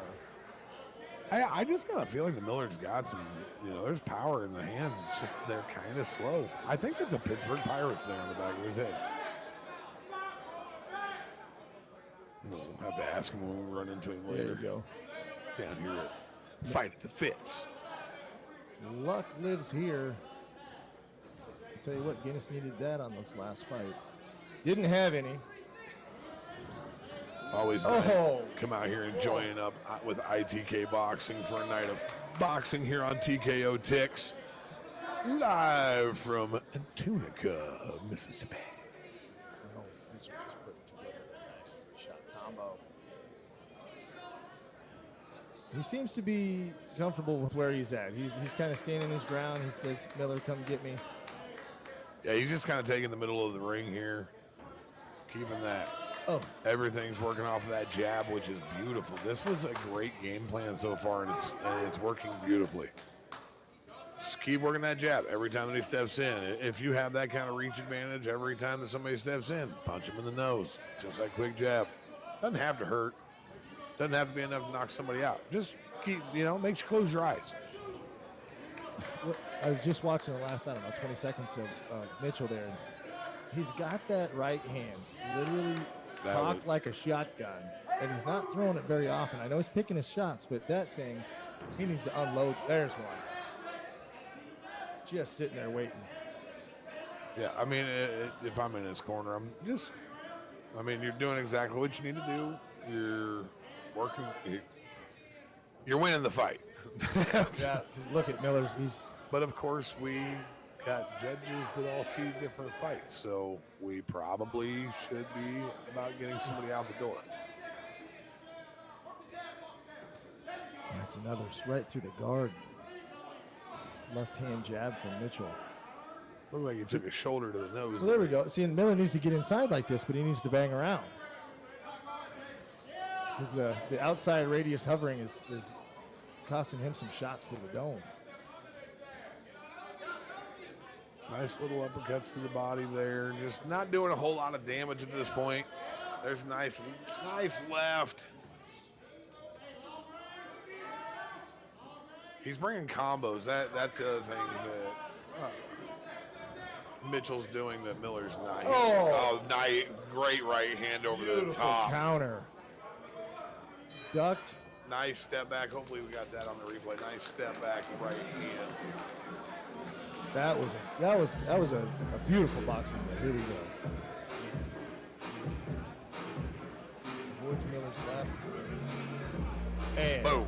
A: I just got a feeling the Miller's got some, there's power in the hands. It's just they're kind of slow. I think that's a Pittsburgh Pirates there on the back of his head. We'll have to ask him when we run into him later.
B: There you go.
A: Down here at Fight at the Fitz.
B: Luck lives here. I'll tell you what, Ginnis needed that on this last fight. Didn't have any.
A: Always nice. Come out here and join up with ITK Boxing for a night of boxing here on TKO Ticks. Live from Tunica, Mississippi.
B: He seems to be comfortable with where he's at. He's kind of standing his ground. He says, Miller, come get me.
A: Yeah, he's just kind of taking the middle of the ring here. Keeping that. Everything's working off of that jab, which is beautiful. This was a great game plan so far, and it's working beautifully. Just keep working that jab every time that he steps in. If you have that kind of reach advantage every time that somebody steps in, punch him in the nose. Just like quick jab. Doesn't have to hurt. Doesn't have to be enough to knock somebody out. Just keep, makes you close your eyes.
B: I was just watching the last, 20 seconds of Mitchell there. And he's got that right hand literally cocked like a shotgun, and he's not throwing it very often. I know he's picking his shots, but that thing, he needs to unload. There's one. Just sitting there waiting.
A: Yeah, I mean, if I'm in his corner, you're doing exactly what you need to do. You're working. You're winning the fight.
B: Yeah, because look at Miller's.
A: But of course, we got judges that all see different fights, so we probably should be about getting somebody out the door.
B: That's another right through the guard. Left hand jab from Mitchell.
A: Looked like he took a shoulder to the nose.
B: Well, there we go. See, and Miller needs to get inside like this, but he needs to bang around. Because the outside radius hovering is costing him some shots to the dome.
A: Nice little uppercuts to the body there. Just not doing a whole lot of damage at this point. There's nice left. He's bringing combos. That's the other thing that Mitchell's doing that Miller's not. Nice, great right hand over the top.
B: Counter. Ducked.
A: Nice step back. Hopefully we got that on the replay. Nice step back, right hand.
B: That was a beautiful boxing move. Really good. Avoids Miller's left. And
A: boom.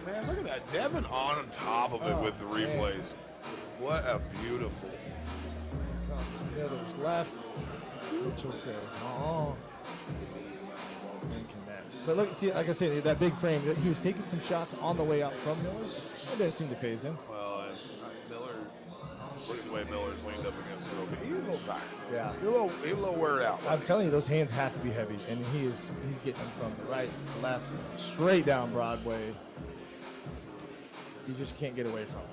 A: Man, look at that. Devin on top of it with the replays. Man. What a beautiful.
B: Miller's left. Mitchell says, and connects. But look, see, like I said, that big frame, he was taking some shots on the way out from Miller. It didn't seem to phase him.
A: Well, Miller, look at the way Miller's leaned up against the rope. He's a little tired.
B: Yeah.
A: He's a little wear out.
B: I'm telling you, those hands have to be heavy, and he's getting them from the right, left, straight down Broadway. You just can't get away from it.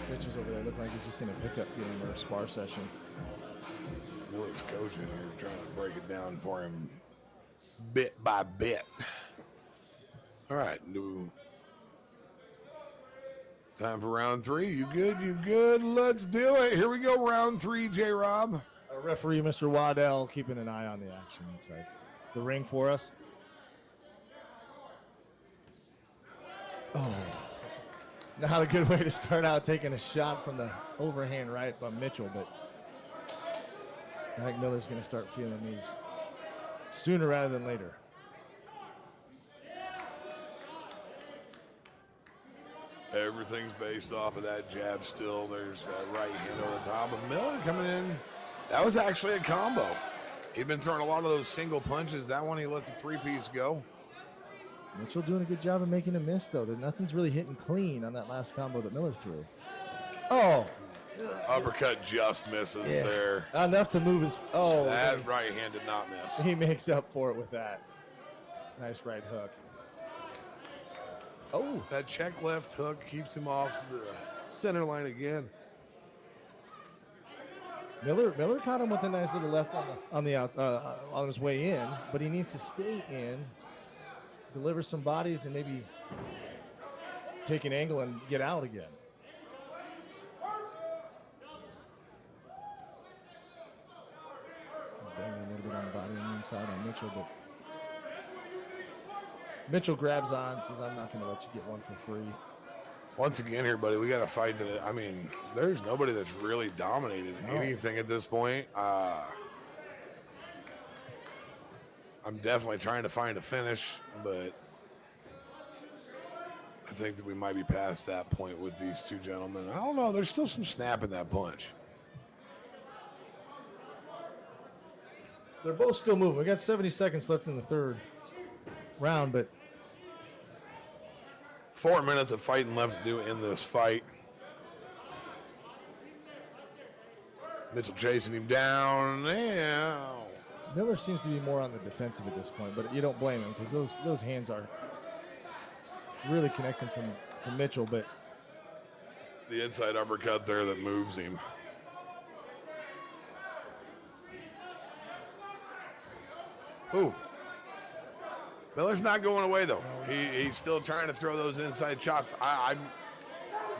B: Mitchell's over there looking like he's just in a pickup game or a spar session.
A: Miller's coaching here, trying to break it down for him bit by bit. All right, time for round three. You good? You good? Let's do it. Here we go, round three, J-Rob.
B: Our referee, Mr. Waddell, keeping an eye on the action inside the ring for us. Oh, not a good way to start out, taking a shot from the overhand right by Mitchell, but I think Miller's going to start feeling these sooner rather than later.
A: Everything's based off of that jab still. There's that right hand on the top. But Miller coming in, that was actually a combo. He'd been throwing a lot of those single punches. That one he lets a three-piece go.
B: Mitchell doing a good job of making a miss, though. Nothing's really hitting clean on that last combo that Miller threw. Oh.
A: Uppercut just misses there.
B: Enough to move his... Oh.
A: That right hand did not miss.
B: He makes up for it with that. Nice right hook. Oh.
A: That check left hook keeps him off the center line again.
B: Miller caught him with a nice little left on the outs on his way in, but he needs to stay in, deliver some bodies, and maybe take an angle and get out again. He's banging a little bit on the body on the inside on Mitchell, but Mitchell grabs on, says, "I'm not going to let you get one for free."
A: Once again here, buddy, we got to fight that. I mean, there's nobody that's really dominated anything at this point. I'm definitely trying to find a finish, but I think that we might be past that point with these two gentlemen. I don't know. There's still some snap in that punch.
B: They're both still moving. We got 70 seconds left in the third round, but
A: 4 minutes of fighting left to do in this fight. Mitchell chasing him down. Yeah.
B: Miller seems to be more on the defensive at this point, but you don't blame him because those hands are really connecting from Mitchell. But
A: The inside uppercut there that moves him. Ooh. Miller's not going away, though. He's still trying to throw those inside shots.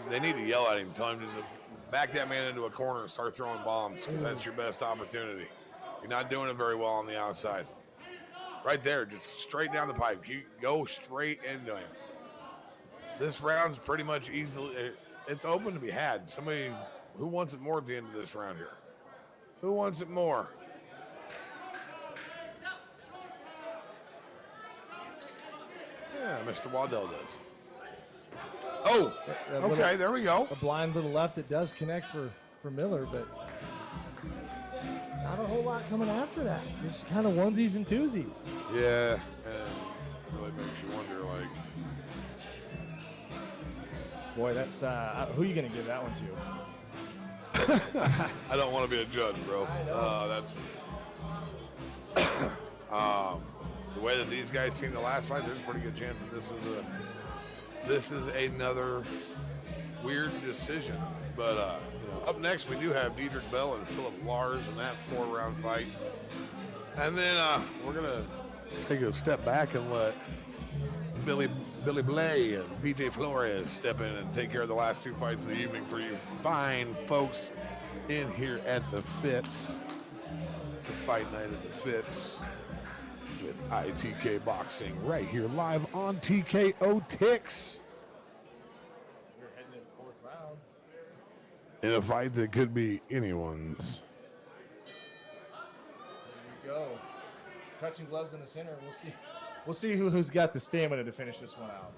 A: They need to yell at him, tell him to just back that man into a corner and start throwing bombs because that's your best opportunity. You're not doing it very well on the outside. Right there, just straight down the pipe. You go straight into him. This round's pretty much easily, it's open to be had. Somebody, who wants it more at the end of this round here? Who wants it more? Yeah, Mr. Waddell does. Oh, okay, there we go.
B: A blind little left that does connect for Miller, but not a whole lot coming after that. Just kind of onesies and twosies.
A: Yeah, and it really makes you wonder, like.
B: Boy, that's who are you going to give that one to?
A: I don't want to be a judge, bro. That's the way that these guys seen the last fight. There's a pretty good chance that this is another weird decision. But up next, we do have Dedrick Bell and Phillip Lars in that 4-round fight, and then we're gonna take a step back and let Billy Blay and BJ Flores step in and take care of the last 2 fights of the evening for you fine folks in here at the Fitz. The fight night at the Fitz with ITK Boxing right here live on TKO Ticks.
B: We're heading into the 4th round.
A: In a fight that could be anyone's.
B: There we go. Touching gloves in the center. We'll see who's got the stamina to finish this one out.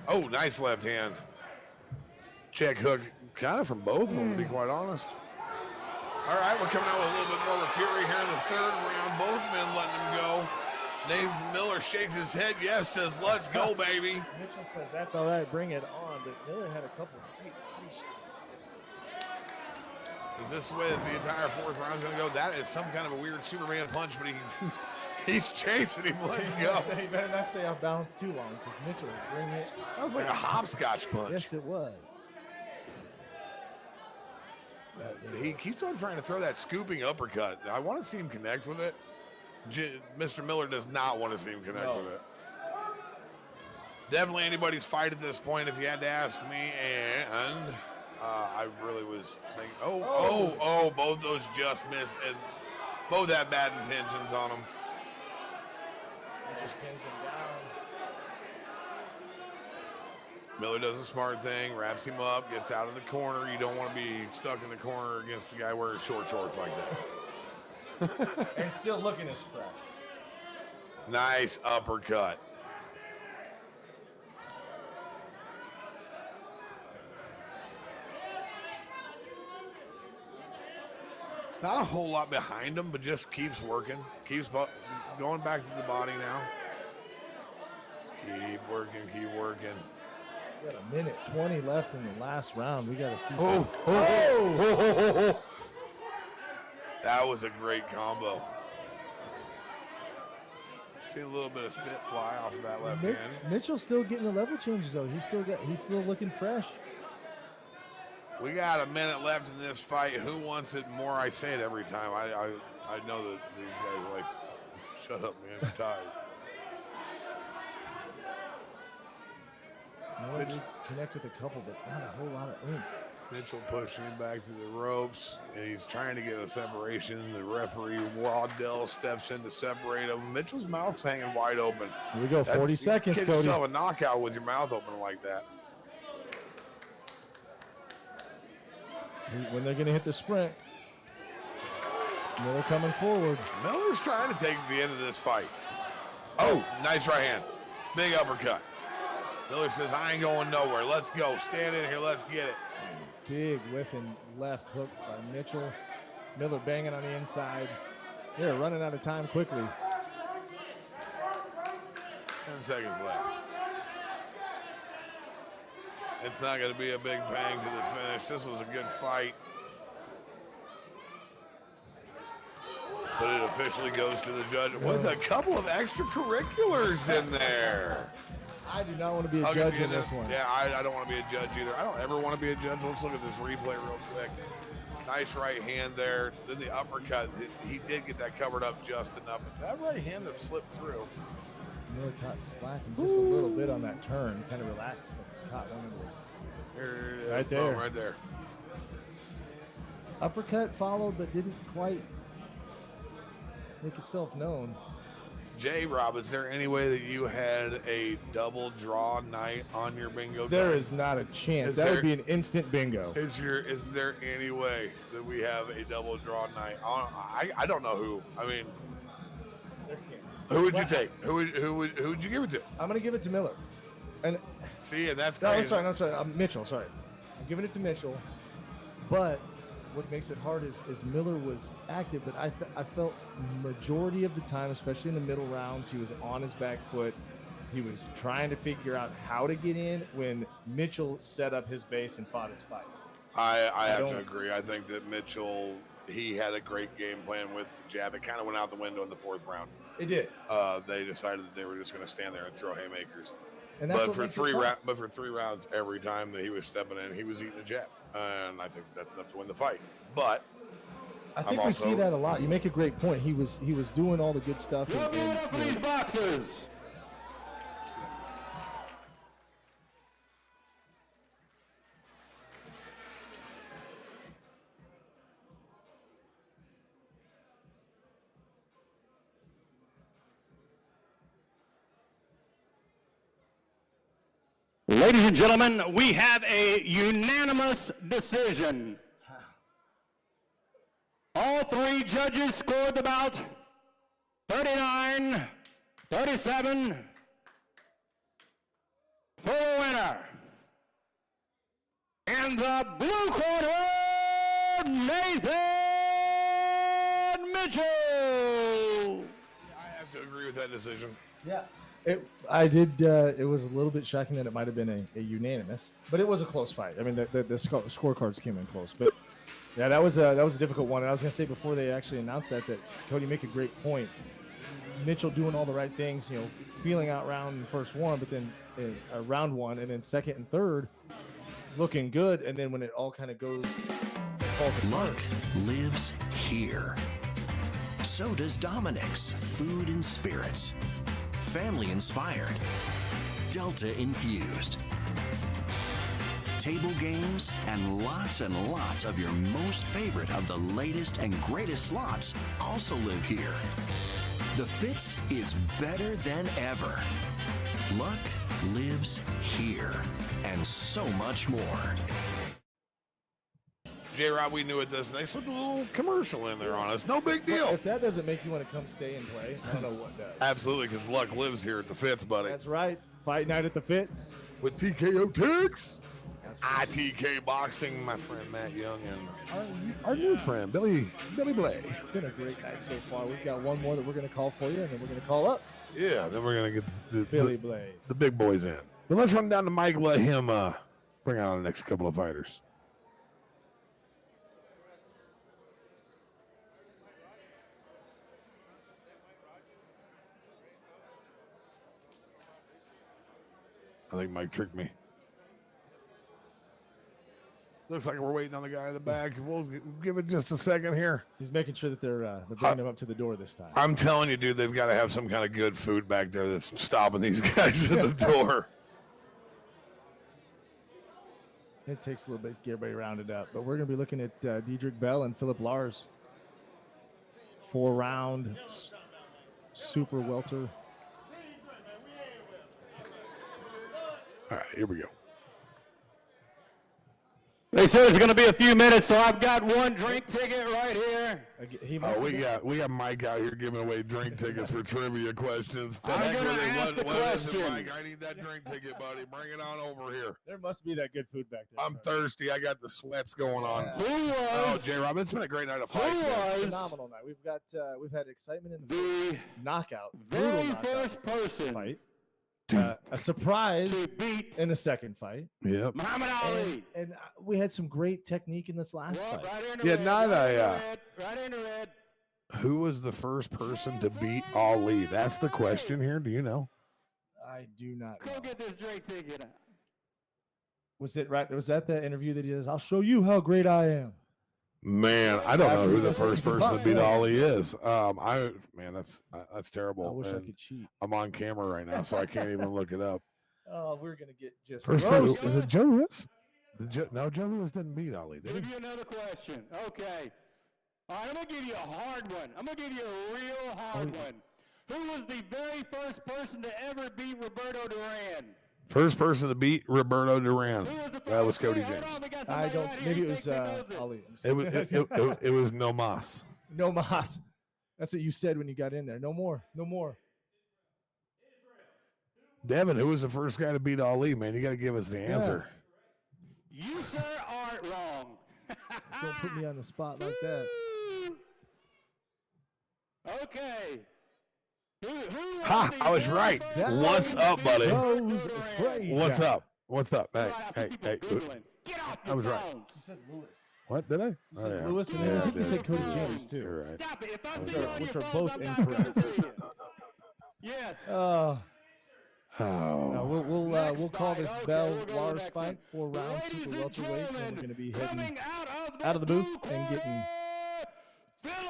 A: Oh, nice left hand. Check hook, kind of from both of them, to be quite honest. All right, we're coming out with a little bit more of fury here in the 3rd round. Both men letting him go. Nathan Miller shakes his head, yes, says, let's go, baby.
B: Mitchell says, that's all right, bring it on. But Miller had a couple of great body shots.
A: Is this the way that the entire 4th round is going to go? That is some kind of a weird Superman punch, but he's chasing him. Let's go.
B: He better not stay off balance too long because Mitchell will bring it.
A: That was like a hopscotch punch.
B: Yes, it was.
A: He keeps on trying to throw that scooping uppercut. I want to see him connect with it. Mr. Miller does not want to see him connect with it. Definitely anybody's fight at this point, if you had to ask me. And I really was thinking, both those just missed. And both had bad intentions on them.
B: It just pins him down.
A: Miller does a smart thing, wraps him up, gets out of the corner. You don't want to be stuck in the corner against a guy wearing short shorts like that.
B: And still looking as fresh.
A: Nice uppercut. Not a whole lot behind him, but just keeps working. Keeps going back to the body now. Keep working, keep working.
B: We got a minute 20 left in the last round. We got to see
A: That was a great combo. See a little bit of spit fly off of that left hand.
B: Mitchell's still getting the level changes though. He's still looking fresh.
A: We got a minute left in this fight. Who wants it more? I say it every time. I know that these guys are like, shut up, man. I'm tired.
B: Miller did connect with a couple, but not a whole lot of oomph.
A: Mitchell pushing him back to the ropes, and he's trying to get a separation. The referee, Waddell, steps in to separate him. Mitchell's mouth's hanging wide open.
B: Here we go, 40 seconds,
A: Get
B: Cody.
A: yourself a knockout with your mouth open like that.
B: When they're going to hit the sprint. Miller coming forward.
A: Miller's trying to take the end of this fight. Oh, nice right hand. Big uppercut. Miller says, I ain't going nowhere. Let's go. Stand in here. Let's get it.
B: Big whiffing left hook by Mitchell. Miller banging on the inside. They're running out of time quickly.
A: 10 seconds left. It's not going to be a big bang to the finish. This was a good fight. But it officially goes to the judge with a couple of extracurriculars in there.
B: I do not want to be a judge in this one.
A: Yeah, I don't want to be a judge either. I don't ever want to be a judge. Let's look at this replay real quick. Nice right hand there. Then the uppercut. He did get that covered up just enough. But that right hand that slipped through.
B: Miller caught slacking just a little bit on that turn. Kind of relaxed and caught one of the.
A: Here it is.
B: Right there.
A: Boom, right there.
B: Uppercut followed, but didn't quite make itself known.
A: J-Rob, is there any way that you had a double draw night on your bingo?
B: There is not a chance. That would be an instant bingo.
A: Is there any way that we have a double draw night? I don't know who. I mean, who would you take? Who would you give it to?
B: I'm going to give it to Miller. And
A: see, and that's
B: no,
A: crazy.
B: I'm sorry. Mitchell. Sorry, I'm giving it to Mitchell. But what makes it hard is Miller was active, but I felt majority of the time, especially in the middle rounds, he was on his back foot. He was trying to figure out how to get in when Mitchell set up his base and fought his fight.
A: I have to agree. I think that Mitchell, he had a great game plan with the jab. It kind of went out the window in the fourth round.
B: It did.
A: They decided that they were just going to stand there and throw haymakers.
B: And that's
A: but for three rounds, every time that he was stepping in, he was eating a jab, and I think that's enough to win the fight. But
B: I think we see that a lot. You make a great point. He was doing all the good stuff.
C: Give it up for these boxers. Ladies and gentlemen, we have a unanimous decision. All three judges scored the bout 39-37 for the winner. In the blue corner, Nathan Mitchell.
A: I have to agree with that decision.
B: Yeah. I did. It was a little bit shocking that it might have been a unanimous, but it was a close fight. I mean, the scorecards came in close, but yeah, that was a difficult one. And I was going to say before they actually announced that Cody, make a great point. Mitchell doing all the right things, feeling out round in the first one, but then round one, and then second and third, looking good, and then when it all kind of falls apart.
E: Luck lives here. So does Dominic's Food and Spirits. Family inspired, Delta infused. Table games and lots of your most favorite of the latest and greatest slots also live here. The Fitz is better than ever. Luck lives here, and so much more.
A: J-Rob, we knew it this, and they slipped a little commercial in there on us. No big deal.
B: If that doesn't make you want to come stay and play, I don't know what does.
A: Absolutely, because Luck lives here at the Fitz, buddy.
B: That's right. Fight night at the Fitz.
A: With TKO Ticks. ITK Boxing, my friend Matt Young, and our new friend, Billy Blay.
B: It's been a great night so far. We've got one more that we're going to call for you, and then we're going to call up.
A: Yeah, then we're going to get the
B: Billy Blay.
A: The big boys in. But let's run down to Mike, let him bring out the next couple of fighters. I think Mike tricked me. Looks like we're waiting on the guy in the back. We'll give it just a second here.
B: He's making sure that they're bringing him up to the door this time.
A: I'm telling you, dude, they've got to have some kind of good food back there that's stopping these guys at the door.
B: It takes a little bit to get everybody rounded up, but we're going to be looking at Dedrick Bell and Phillip Lars. 4-round super welter.
A: All right, here we go.
C: They said it's going to be a few minutes, so I've got one drink ticket right here.
A: We got Mike out here giving away drink tickets for trivia questions.
C: I'm going to ask the question.
A: Mike, I need that drink ticket, buddy. Bring it on over here.
B: There must be that good food back there.
A: I'm thirsty. I got the sweats going on.
C: Who was?
A: Oh, J. Rob, it's been a great night of fights.
C: Who was?
B: Phenomenal night. We've had excitement in the knockout.
C: Very first person
B: fight. A surprise
C: to beat
B: in the second fight.
A: Yep.
C: Muhammad Ali.
B: And we had some great technique in this last fight.
C: Right
A: Yeah, not a.
C: Right into red.
A: Who was the first person to beat Ali? That's the question here. Do you know?
B: I do not know.
C: Go get this drink ticket.
B: Was it right? Was that the interview that he does? I'll show you how great I am.
A: Man, I don't know who the first person to beat Ali is. That's terrible.
B: I wish I
A: And
B: could cheat.
A: I'm on camera right now, so I can't even look it up.
B: Oh, we're gonna get just
A: First
B: roasted.
A: person, is it Joe Lewis? No, Joe Lewis didn't beat Ali, did
C: Give
A: he?
C: you another question. Okay. All right, I'm going to give you a hard one. I'm going to give you a real hard one. Who was the very first person to ever beat Roberto Duran?
A: First person to beat Roberto Duran. That was Cody James.
B: I don't. Maybe it was Ali.
A: It was No Mas.
B: No mas. That's what you said when you got in there. No more. No more.
A: Devin, who was the first guy to beat Ali? Man, you got to give us the answer.
C: You, sir, aren't wrong.
B: Don't put me on the spot like that.
C: Okay.
A: I was right. What's up, buddy? What's
B: Great.
A: up? What's up? Hey.
C: Get off
A: I was right.
B: You said Lewis.
A: What did I?
B: You said Lewis, and then I think you said Cody James too.
A: You're right.
C: Stop it. If I see you on
B: Which
C: your
B: are
C: phones,
B: both
C: I'm not coming
B: incorrect.
C: to you. Yes.
B: Oh.
A: Oh.
B: No, we'll
C: Next
B: call
C: fight.
B: this
C: Okay,
B: Bell
C: we'll go to the
B: Lars
C: next
B: fight,
C: one.
B: 4 rounds,
C: Ladies
B: super
C: and
B: welterweight, and
C: gentlemen,
B: we're going to be
C: coming
B: heading
C: out of the
B: booth
C: blue
B: and getting.
C: Phillip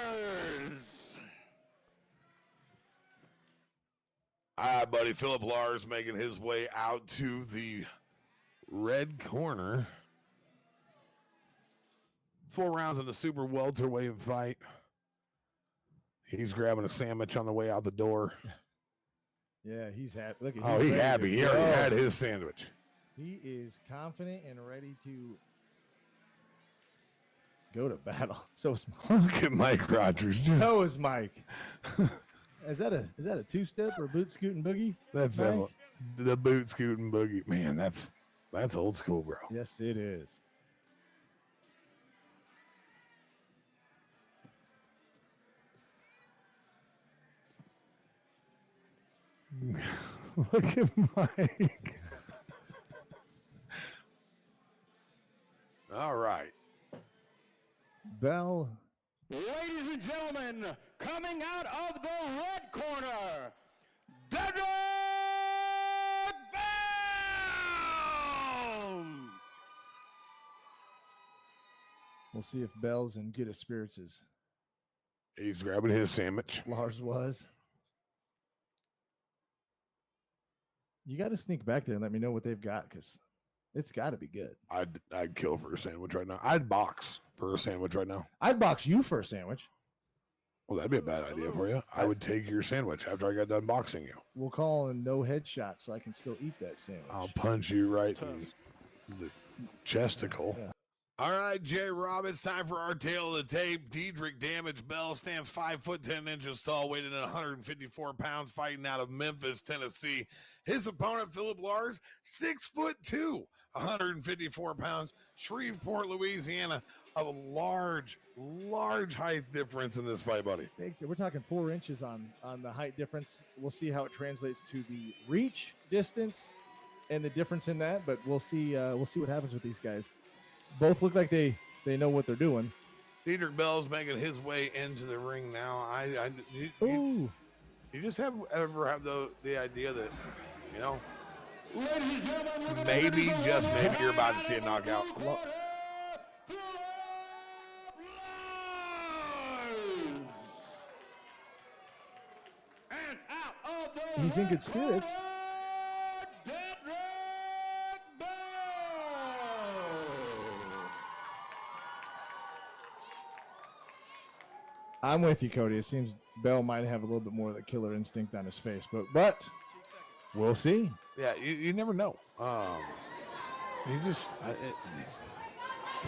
C: Lars.
A: All right, buddy. Phillip Lars making his way out to the red corner. 4 rounds in the super welterweight fight. He's grabbing a sandwich on the way out the door.
B: Yeah, he's happy. Look,
A: Oh, he's happy. He already had his sandwich.
B: He is confident and ready to go to battle. So is
A: Look at Mike Rogers.
B: so is Mike. Is that a 2-step or a boot scooting boogie?
A: That's
B: Mike?
A: the boot scooting boogie. Man, that's old school, bro.
B: Yes, it is.
A: Look at Mike. All right.
B: Bell.
C: Ladies and gentlemen, coming out of the red corner, Dedrick Bell!
B: We'll see if Bell's in good of spirits as
A: He's grabbing his sandwich.
B: Lars was. You got to sneak back there and let me know what they've got, because it's got to be good.
A: I'd kill for a sandwich right now. I'd box for a sandwich right now.
B: I'd box you for a sandwich.
A: Well, that'd be a bad idea for you. I would take your sandwich after I got done boxing you.
B: We'll call in no headshot so I can still eat that sandwich.
A: I'll punch you right in the chesticle.
B: Yeah.
A: All right, J. Rob, it's time for our tale of the tape. Dedrick Damage Bell stands 5 foot 10 inches tall, weighing in at 154 pounds, fighting out of Memphis, Tennessee. His opponent, Phillip Lars, 6'2", 154 pounds, Shreveport, Louisiana. A large height difference in this fight, buddy.
B: We're talking 4 inches on the height difference. We'll see how it translates to the reach distance and the difference in that, but we'll see what happens with these guys. Both look like they know what they're doing.
A: Dedrick Bell's making his way into the ring now.
B: Ooh.
A: You just ever have the idea that,
C: Ladies and gentlemen, we're gonna
A: Maybe,
C: introduce
A: just
C: the
A: maybe, you're about to
C: winner
A: see a knockout.
C: of the blue corner, Phillip Lars. And out of the
B: He's in
C: red
B: good spirits.
C: corner, Dedrick Bell.
B: I'm with you, Cody. It seems Bell might have a little bit more of the killer instinct on his face, but we'll see.
A: Yeah, you never know. He just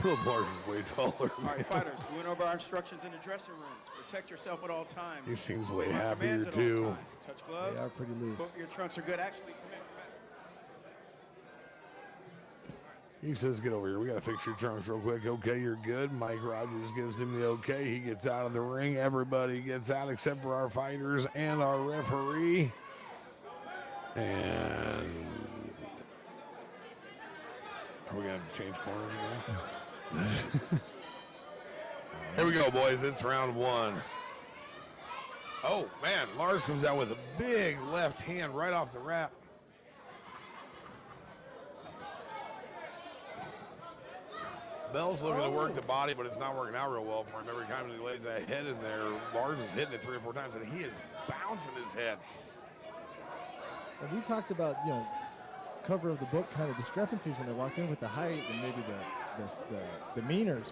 A: Phillip Lars is way taller.
F: All right, fighters, we went over our instructions in the dressing rooms. Protect yourself at all times.
A: He seems way
F: Our
A: happier
F: commands at all
A: too.
F: times. Touch gloves.
B: They are pretty loose.
F: Both of your trunks are good. Actually, come in.
A: He says, "Get over here. We got to fix your trunks real quick." Okay, you're good. Mike Rogers gives him the okay. He gets out of the ring. Everybody gets out except for our fighters and our referee. And are we going to change corners again? Here we go, boys. It's round one. Oh, man. Lars comes out with a big left hand right off the wrap. Bell's looking to work the body, but it's not working out real well for him. Every time he lays that head in there, Lars is hitting it 3 or 4 times, and he is bouncing his head.
B: And we talked about, cover of the book kind of discrepancies when they walked in with the height and maybe the demeanors,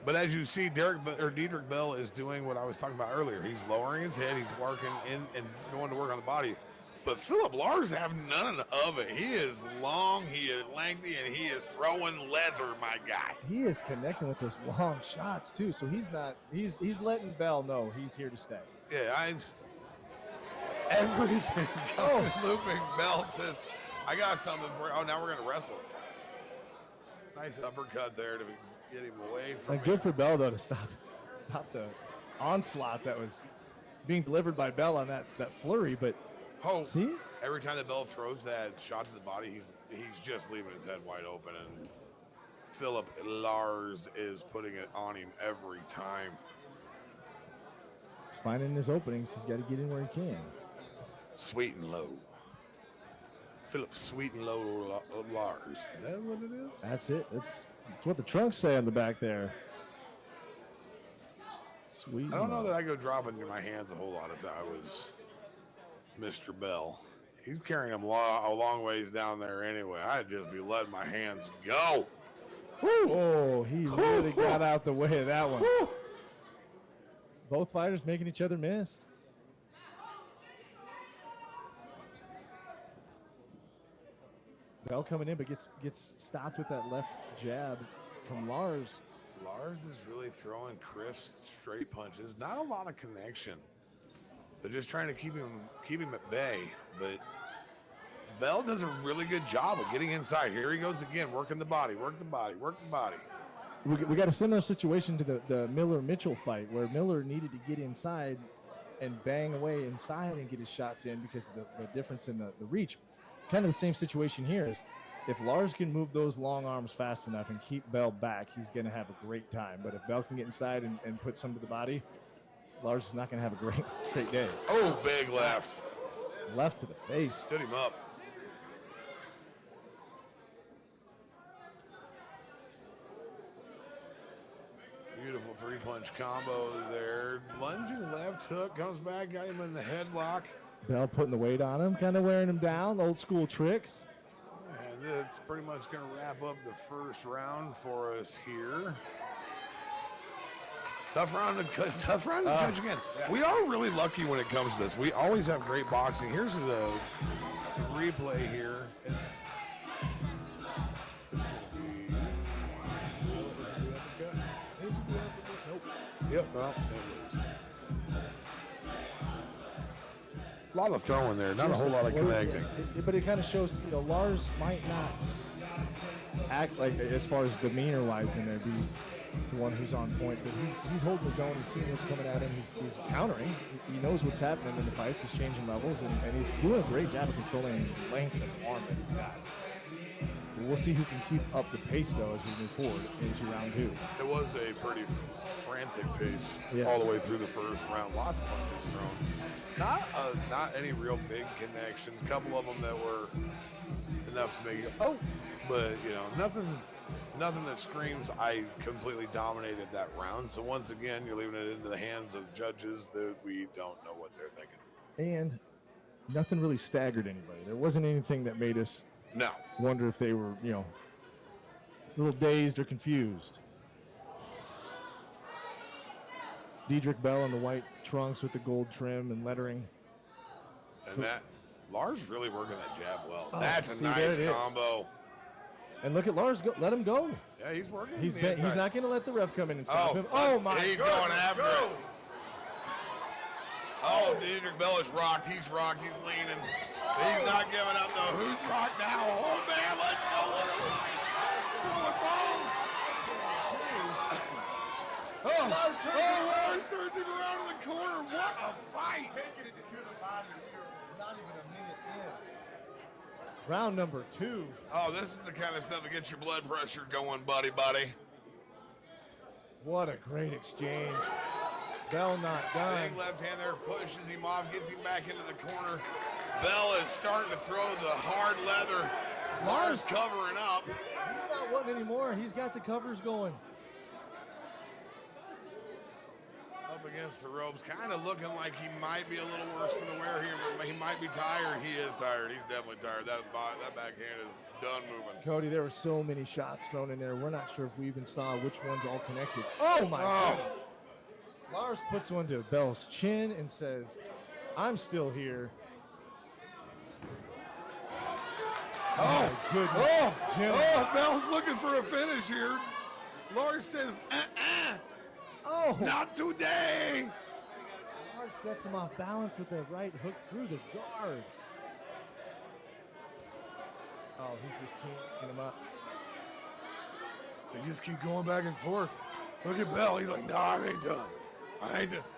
A: But as you see, Dedrick Bell is doing what I was talking about earlier. He's lowering his head, he's working in and going to work on the body. But Phillip Lars have none of it. He is long, he is lengthy, and he is throwing leather, my guy.
B: he is connecting with those long shots too. So he's letting Bell know he's here to stay.
A: Yeah, everything going looping. Bell says, I got something for you. Oh, now we're going to wrestle. Nice uppercut there to get him away from
B: Like good for Bell though to stop the onslaught that was being delivered by Bell on that flurry. But see,
A: every time that Bell throws that shot to the body, he's just leaving his head wide open, and Phillip Lars is putting it on him every time.
B: he's finding his openings. He's got to get in where he can.
A: Sweet and low. Phillip Sweet and Low Lars. Is that what it is?
B: That's it. That's what the trunks say on the back there. Sweet.
A: I don't know that I go dropping into my hands a whole lot if I was Mr. Bell. He's carrying him a long ways down there anyway. I'd just be letting my hands go.
B: Woo. Oh, he really got out the way of that one.
A: Woo.
B: Both fighters making each other miss. Bell coming in, but gets stopped with that left jab from Lars.
A: Lars is really throwing crisp, straight punches. Not a lot of connection. They're just trying to keep him at bay. But Bell does a really good job of getting inside. Here he goes again, working the body, work the body, work the body.
B: We got a similar situation to the Miller-Mitchell fight where Miller needed to get inside and bang away inside and get his shots in because of the difference in the reach. Kind of the same situation here is if Lars can move those long arms fast enough and keep Bell back, he's going to have a great time. But if Bell can get inside and put some to the body, Lars is not going to have a great day.
A: Oh, big left.
B: Left to the face.
A: Stood him up. Beautiful 3-punch combo there. Lunging left hook, comes back, got him in the headlock.
B: Bell putting the weight on him, kind of wearing him down, old school tricks.
A: And that's pretty much going to wrap up the first round for us here. Tough round to judge again. Yeah. We are really lucky when it comes to this. We always have great boxing. Here's the replay here. It's nope. Yep, well, it was. A lot of throwing there, not a whole lot of connecting.
B: But it kind of shows, Lars might not act like, as far as demeanor-wise in there, be the one who's on point. But he's holding his own. He's seeing what's coming at him. He's countering. He knows what's happening in the fights. He's changing levels, and he's doing a great job of controlling the length of the arm that he's got. We'll see who can keep up the pace, though, as we move forward into round 2.
A: It was a pretty frantic pace
B: Yes.
A: all the way through the first round. Lots of punches thrown. Not any real big connections. A couple of them that were enough to make you, oh, but nothing that screams I completely dominated that round. So once again, you're leaving it into the hands of judges that we don't know what they're thinking.
B: And nothing really staggered anybody. There wasn't anything that made us
A: No.
B: wonder if they were, a little dazed or confused. Dedrick Bell in the white trunks with the gold trim and lettering.
A: And that Lars really working that jab well.
B: Oh,
A: That's
B: see,
A: a
B: there
A: nice
B: it is.
A: combo.
B: And look at Lars go. Let him go.
A: Yeah, he's working.
B: He's
A: the inside.
B: not going to let the ref come in and stop him.
A: but
B: Oh my!
A: He's
B: God.
A: going after it. Oh, Dedrick Bell is rocked. He's rocked. He's leaning. He's not giving up though. Who's rocked now? Oh man, let's go. What a fight. Throwing bombs. Lars turns him around in the corner. What a fight.
B: Not even a minute in. Round number 2.
A: Oh, this is the kind of stuff that gets your blood pressure going, buddy.
B: What a great exchange. Bell not done.
A: Big left hand there pushes him off, gets him back into the corner. Bell is starting to throw the hard leather. Lars covering up.
B: He's not wanting anymore. He's got the covers going.
A: Up against the ropes, kind of looking like he might be a little worse for the wear here. He might be tired. He is tired. He's definitely tired. That backhand is done moving.
B: Cody, there were so many shots thrown in there. We're not sure if we even saw which ones all connected. Oh, my goodness. Lars puts one to Bell's chin and says, I'm still here.
A: Oh,
B: goodness. Jim.
A: Bell's looking for a finish here. Lars says,
B: Oh.
A: not today.
B: Lars sets him off balance with the right hook through the guard. Oh, he's just teeing him up.
A: They just keep going back and forth. Look at Bell. He's like, no, I ain't done.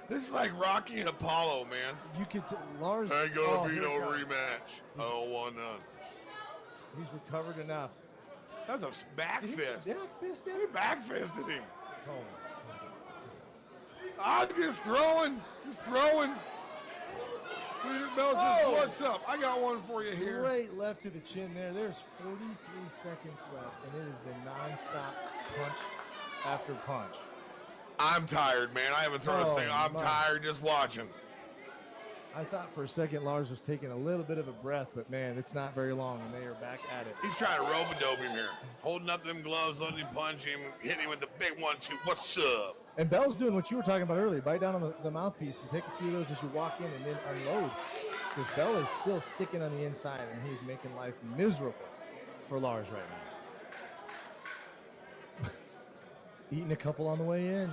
A: This is like Rocky and Apollo, man.
B: You could Lars.
A: Ain't gonna be
B: here
A: no
B: it comes.
A: rematch. I don't want none.
B: He's recovered enough.
A: That's a back fist.
B: Back fist him?
A: He back fisted him.
B: Oh, my goodness.
A: I'm just throwing. Bell says, what's up? I got one for you here.
B: Great left to the chin there. There's 43 seconds left, and it has been nonstop punch after punch.
A: I'm tired, man. I haven't thrown a single. I'm
B: my.
A: tired just watching.
B: I thought for a second Lars was taking a little bit of a breath, but man, it's not very long, and they are back at it.
A: He's trying to rope-a-dope him here. Holding up them gloves, letting him punch him, hitting him with the big 1-2. What's up?
B: And Bell's doing what you were talking about earlier. Bite down on the mouthpiece and take a few of those as you walk in and then unload. Because Bell is still sticking on the inside, and he's making life miserable for Lars right now. Eating a couple on the way in.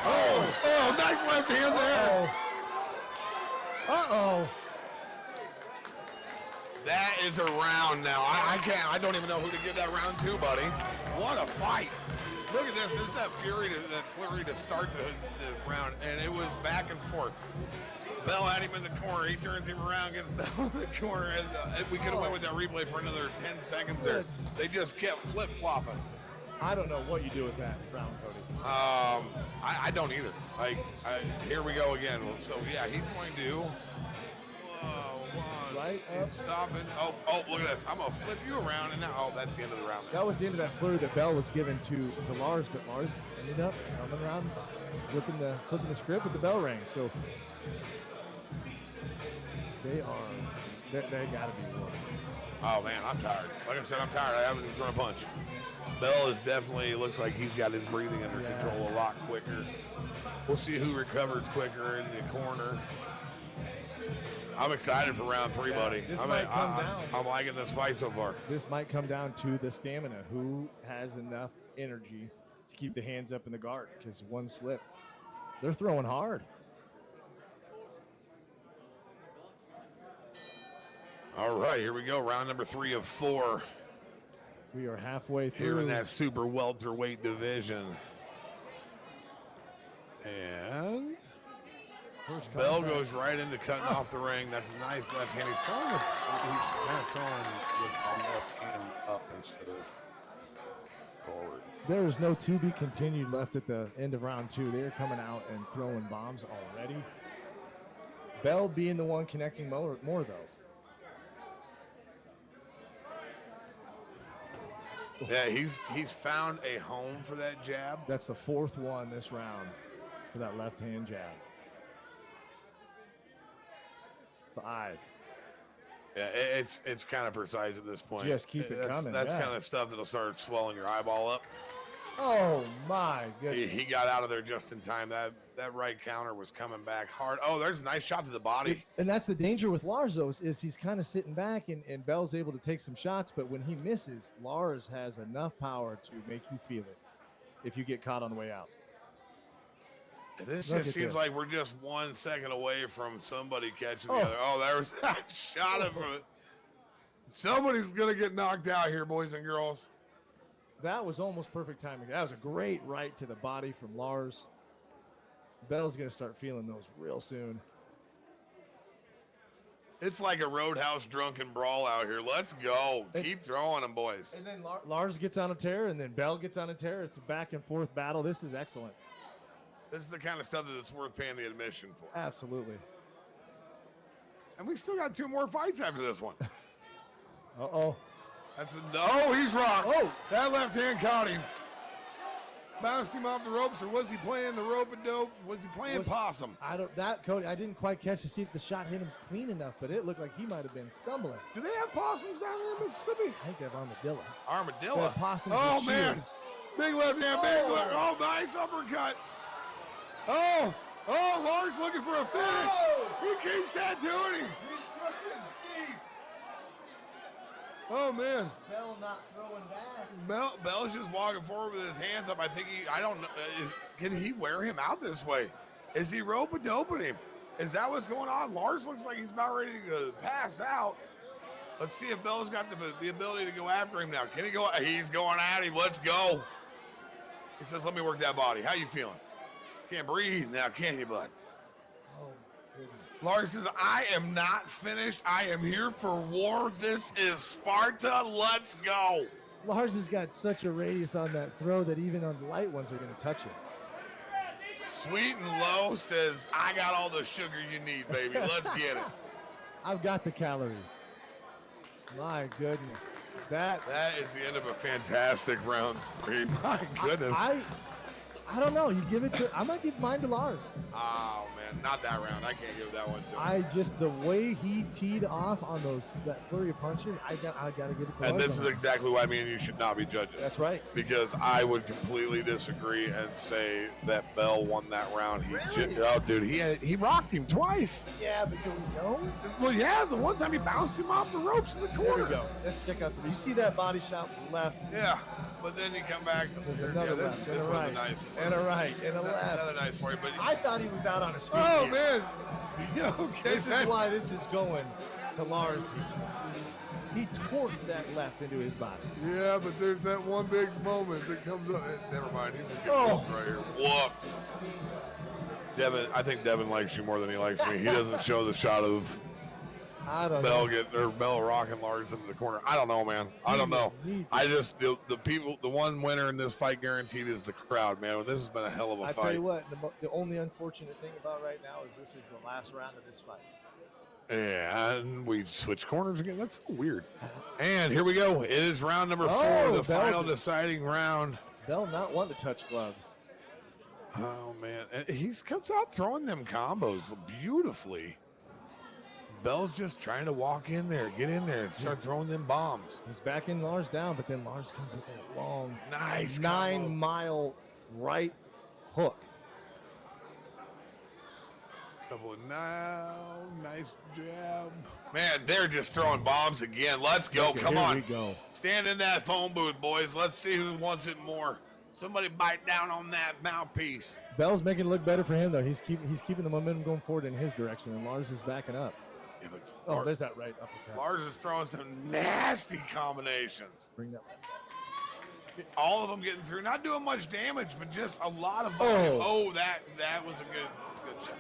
A: Oh, nice left hand there.
B: Uh-oh.
A: That is a round now. I don't even know who to give that round to, buddy. What a fight. Look at this. This is that flurry to start the round, and it was back and forth. Bell had him in the corner. He turns him around, gets Bell in the corner, and we could have went with that replay for another 10 seconds there. They just kept flip-flopping.
B: I don't know what you do with that round, Cody.
A: I don't either. Here we go again. So, yeah, he's going to...
B: Right up.
A: Stopping. Oh, look at this. I'm going to flip you around, and now, that's the end of the round.
B: That was the end of that flurry that Bell was given to Lars, but Lars ended up coming around, flipping the script with the bell ring. So they got to be worse.
A: Oh, man, I'm tired. Like I said, I'm tired. I haven't even thrown a punch. Bell is definitely, looks like he's got his breathing under control a lot quicker. We'll see who recovers quicker in the corner. I'm excited for round 3, buddy.
B: This might come down.
A: I'm liking this fight so far.
B: This might come down to the stamina. Who has enough energy to keep the hands up in the guard? Because one slip, they're throwing hard.
A: All right, here we go. Round number 3 of 4.
B: We are halfway through.
A: Here in that super welterweight division. And
B: First
A: Bell
B: contact.
A: goes right into cutting off the ring. That's a nice left hand. He's kind of throwing with the left hand up instead of forward.
B: There is no to be continued left at the end of round 2. They're coming out and throwing bombs already. Bell being the one connecting more though.
A: Yeah, he's found a home for that jab.
B: That's the 4th one this round for that left-hand jab. 5.
A: Yeah, it's kind of precise at this point.
B: Just keep it coming.
A: That's
B: yeah.
A: kind of stuff that'll start swelling your eyeball up.
B: Oh my goodness.
A: He got out of there just in time. That right counter was coming back hard. Oh, there's a nice shot to the body.
B: And that's the danger with Lars, though, is he's kind of sitting back and Bell's able to take some shots, but when he misses, Lars has enough power to make you feel it if you get caught on the way out.
A: This
B: Look
A: just
B: at
A: seems
B: this.
A: like we're just 1 second away from somebody catching the other. Oh, there was that shot of it. Somebody's going to get knocked out here, boys and girls.
B: That was almost perfect timing. That was a great right to the body from Lars. Bell's going to start feeling those real soon.
A: It's like a roadhouse drunken brawl out here. Let's go. Keep throwing them, boys.
B: And then Lars gets on a tear, and then Bell gets on a tear. It's a back and forth battle. This is excellent.
A: This is the kind of stuff that's worth paying the admission for.
B: Absolutely.
A: And we still got 2 more fights after this one.
B: Uh-oh.
A: He's rocked.
B: Oh.
A: That left hand caught him. Bounced him off the ropes, or was he playing the rope and dope? Was he playing possum?
B: Cody, I didn't quite catch to see if the shot hit him clean enough, but it looked like he might have been stumbling.
A: Do they have possums down there in Mississippi?
B: I think they have armadillo.
A: Armadillo.
B: They have possums
A: Oh,
B: with
A: man.
B: shields.
A: Big left hand, big left. Oh, nice uppercut. Oh, Lars looking for a finish. He keeps tattooing him. Oh, man.
B: Bell not throwing back.
A: Bell's just walking forward with his hands up. I don't know. Can he wear him out this way? Is he rope-a-doping him? Is that what's going on? Lars looks like he's about ready to pass out. Let's see if Bell's got the ability to go after him now. Can he go? He's going at him. Let's go. He says, let me work that body. How you feeling? Can't breathe now, can you, bud?
B: Oh, goodness.
A: Lars says, I am not finished. I am here for war. This is Sparta. Let's go.
B: Lars has got such a radius on that throw that even on the light ones are going to touch it.
A: Sweet and Low says, I got all the sugar you need, baby. Let's get it.
B: I've got the calories. My goodness. That
A: is the end of a fantastic round 3. My goodness.
B: I don't know. You give it to. I might give mine to Lars.
A: Oh man, not that round. I can't give that one to him.
B: I just the way he teed off on that flurry of punches. I got to give it to Lars.
A: And this is exactly why me and you should not be judging.
B: That's right.
A: Because I would completely disagree and say that Bell won that round. He rocked him twice.
B: Yeah, but do we know?
A: Well, yeah, the one time he bounced him off the ropes in the corner.
B: There we go. Let's check out you see that body shot left.
A: Yeah, but then you come back.
B: There's another
A: this
B: left, and a
A: was
B: right,
A: a nice one.
B: and a right, and a left.
A: Another nice for you, but
B: I thought he was out on his feet.
A: oh
B: here.
A: man, okay.
B: This is why this is going to Lars. He torqued that left into his body.
A: Yeah, but there's that one big moment that comes up. Never mind, he's just getting whooped right here. Whooped. Devin, I think Devin likes you more than he likes me. He doesn't show the shot of
B: I don't
A: Bell
B: know.
A: Bell rocking Lars into the corner. I don't know, man. I don't know. I just the people. The one winner in this fight guaranteed is the crowd, man. This has been a hell of a
B: I
A: fight.
B: tell you what, the only unfortunate thing about right now is this is the last round of this fight.
A: And we switch corners again. That's so weird. And here we go. It is round number 4, the
B: Bell
A: final deciding round.
B: Bell not wanting to touch gloves.
A: Oh man, and he comes out throwing them combos beautifully. Bell's just trying to walk in there, get in there, and start throwing them bombs.
B: He's backing Lars down, but then Lars comes with that long,
A: Nice
B: 9-mile right hook.
A: Couple of nice jab. Man, they're just throwing bombs again. Let's go.
B: Okay,
A: Come
B: here
A: on.
B: we go.
A: Stand in that phone booth, boys. Let's see who wants it more. Somebody bite down on that mouthpiece.
B: Bell's making it look better for him, though. He's keeping the momentum going forward in his direction, and Lars is backing up.
A: Yeah, but
B: There's that right uppercut.
A: Lars is throwing some nasty combinations.
B: Bring that left back.
A: All of them getting through. Not doing much damage, but just a lot of volume. Oh, that was a good shot.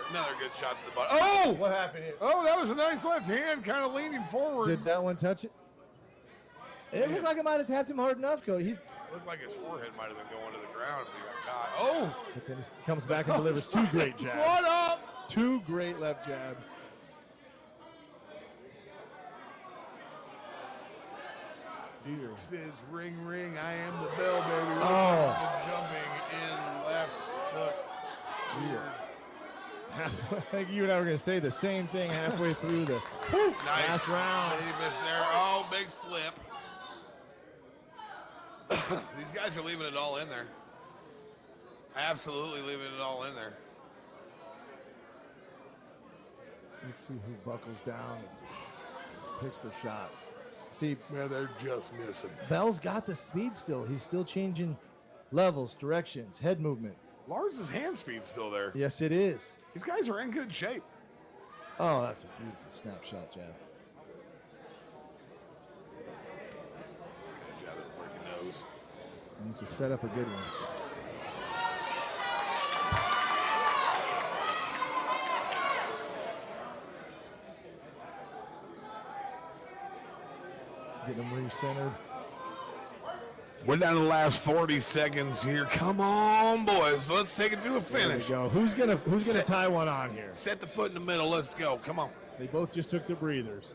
A: Another good shot to the butt. Oh!
B: What happened here?
A: Oh, that was a nice left hand, kind of leaning forward.
B: Did that one touch it? It looked like it might have tapped him hard enough, Cody.
A: Looked like his forehead might have been going to the ground if he got caught. Oh!
B: But then he comes back and delivers two great jabs.
A: What up?
B: Two great left jabs.
A: This is ring, ring. I am the bell, baby.
B: Oh.
A: The jumping in left hook.
B: I think you and I were going to say the same thing halfway through the
A: Nice.
B: last round.
A: He missed there. Oh, big slip. These guys are leaving it all in there. Absolutely leaving it all in there.
B: Let's see who buckles down and picks their shots. See,
A: Man, they're just missing.
B: Bell's got the speed still. He's still changing levels, directions, head movement.
A: Lars' hand speed's still there.
B: Yes, it is.
A: These guys are in good shape.
B: Oh, that's a beautiful snapshot jab.
A: Good job at breaking nose.
B: Needs to set up a good one. Get him re-centered.
A: We're down to the last 40 seconds here. Come on, boys. Let's take it to a finish.
B: There we go. Who's gonna tie one on here?
A: Set the foot in the middle. Let's go. Come on.
B: They both just took their breathers.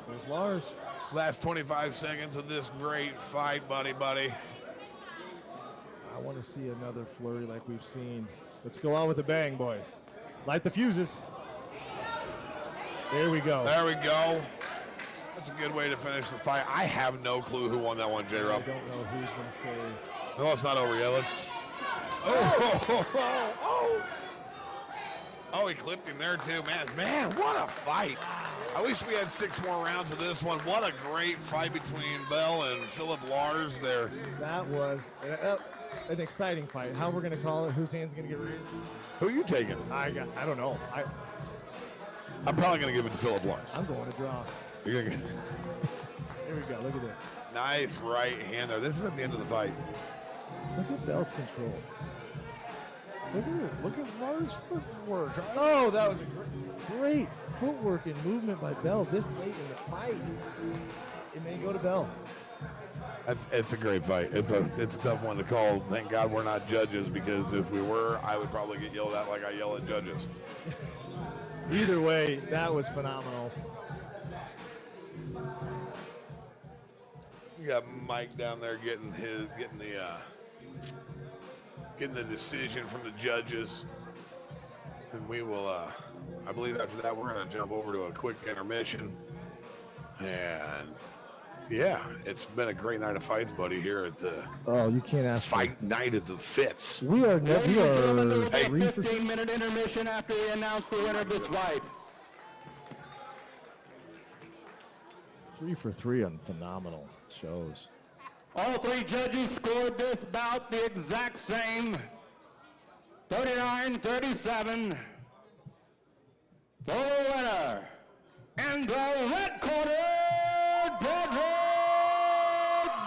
B: There's Lars.
A: Last 25 seconds of this great fight, buddy.
B: I want to see another flurry like we've seen. Let's go on with a bang, boys. Light the fuses. There we go.
A: There we go. That's a good way to finish the fight. I have no clue who won that one,
B: I
A: J-Rob.
B: don't know who's going to say.
A: Oh, it's not over yet. Let's. Oh, he clipped him there too, man, what a fight! I wish we had 6 more rounds of this one. What a great fight between Bell and Phillip Lars there.
B: That was an exciting fight. How we're going to call it? Whose hand's going to get raised?
A: Who are you taking?
B: I don't know.
A: I'm probably gonna give it to Phillip Lars.
B: I'm going to draw.
A: You're gonna
B: Here we go. Look at this.
A: nice right hand there. This is at the end of the fight.
B: Look at Bell's control.
A: Look at it. Look at Lars' footwork.
B: Oh, that was a great footwork and movement by Bell this late in the fight. It may go to Bell.
A: It's a great fight. It's a tough one to call. Thank God we're not judges, because if we were, I would probably get yelled at like I yell at judges.
B: Either way, that was phenomenal.
A: You got Mike down there getting the decision from the judges, and we will. I believe after that we're going to jump over to a quick intermission, and yeah, it's been a great night of fights, buddy. Here at the
B: You can't ask
A: fight night at the Fitz.
B: We are
C: Ladies and gentlemen, there was a
B: 3 for
C: 15-minute intermission after we announced the winner of this fight.
B: 3 for 3 on phenomenal shows.
C: All 3 judges scored this bout the exact same, 39-37. The winner in the red corner, Dedrick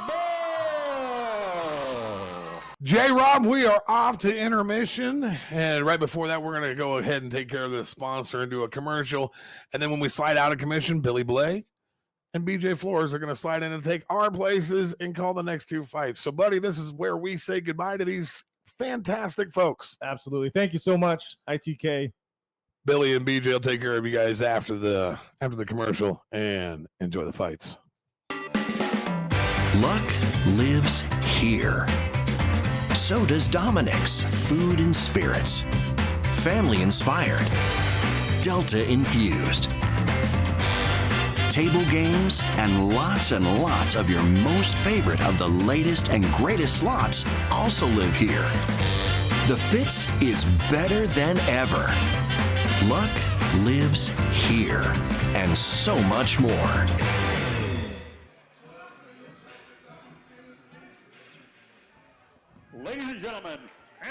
C: Bell.
A: J-Rob, we are off to intermission, and right before that, we're going to go ahead and take care of the sponsor and do a commercial, and then when we slide out of commission, Billy Blay and BJ Flores are going to slide in and take our places and call the next 2 fights. So, buddy, this is where we say goodbye to these fantastic folks.
B: Absolutely. Thank you so much, ITK.
A: Billy and BJ will take care of you guys after the commercial, and enjoy the fights.
E: Luck lives here. So does Dominic's Food and Spirits. Family inspired. Delta infused. Table games and lots of your most favorite of the latest and greatest slots also live here. The Fitz is better than ever. Luck lives here, and so much more.
C: Ladies and gentlemen,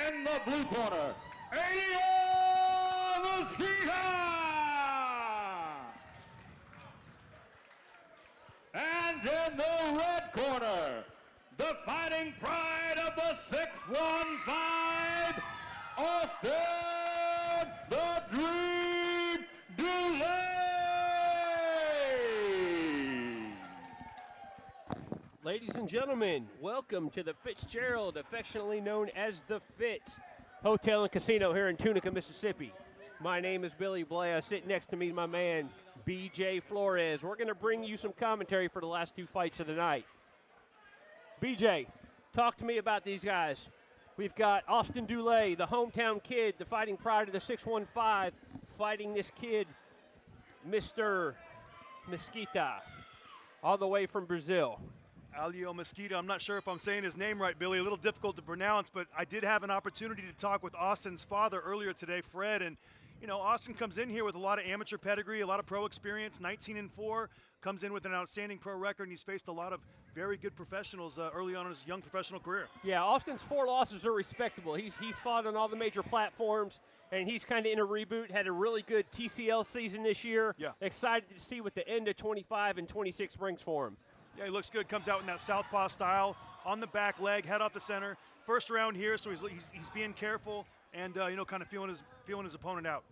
C: in the blue corner, Aelio Mesquita! And in the red corner, the the fighting pride of the 615, Austin the Dream Dulay.
G: Ladies and gentlemen, welcome to the Fitzgerald, affectionately known as the Fitz Hotel and Casino here in Tunica, Mississippi. My name is Billy Blaya. Sitting next to me is my man, BJ Flores. We're going to bring you some commentary for the last two fights of the night. BJ, talk to me about these guys. We've got Austin Dulay, the hometown kid, the fighting pride of the 615, fighting this kid, Mr. Mesquita, all the way from Brazil.
H: Aelio Mesquita. I'm not sure if I'm saying his name right, Billy. A little difficult to pronounce, but I did have an opportunity to talk with Austin's father earlier today, Fred. And, you know, Austin comes in here with a lot of amateur pedigree, a lot of pro experience, 19-4, comes in with an outstanding pro record, and he's faced a lot of very good professionals early on in his young professional career.
G: Yeah, Austin's 4 losses are respectable. He's fought on all the major platforms, and he's kind of in a reboot. Had a really good TCL season this year.
H: Yeah.
G: Excited to see what the end of 25 and 26 brings for him.
H: Yeah, he looks good. Comes out in that southpaw style, on the back leg, head off the center. First round here, so he's being careful and you know, kind of feeling his opponent out.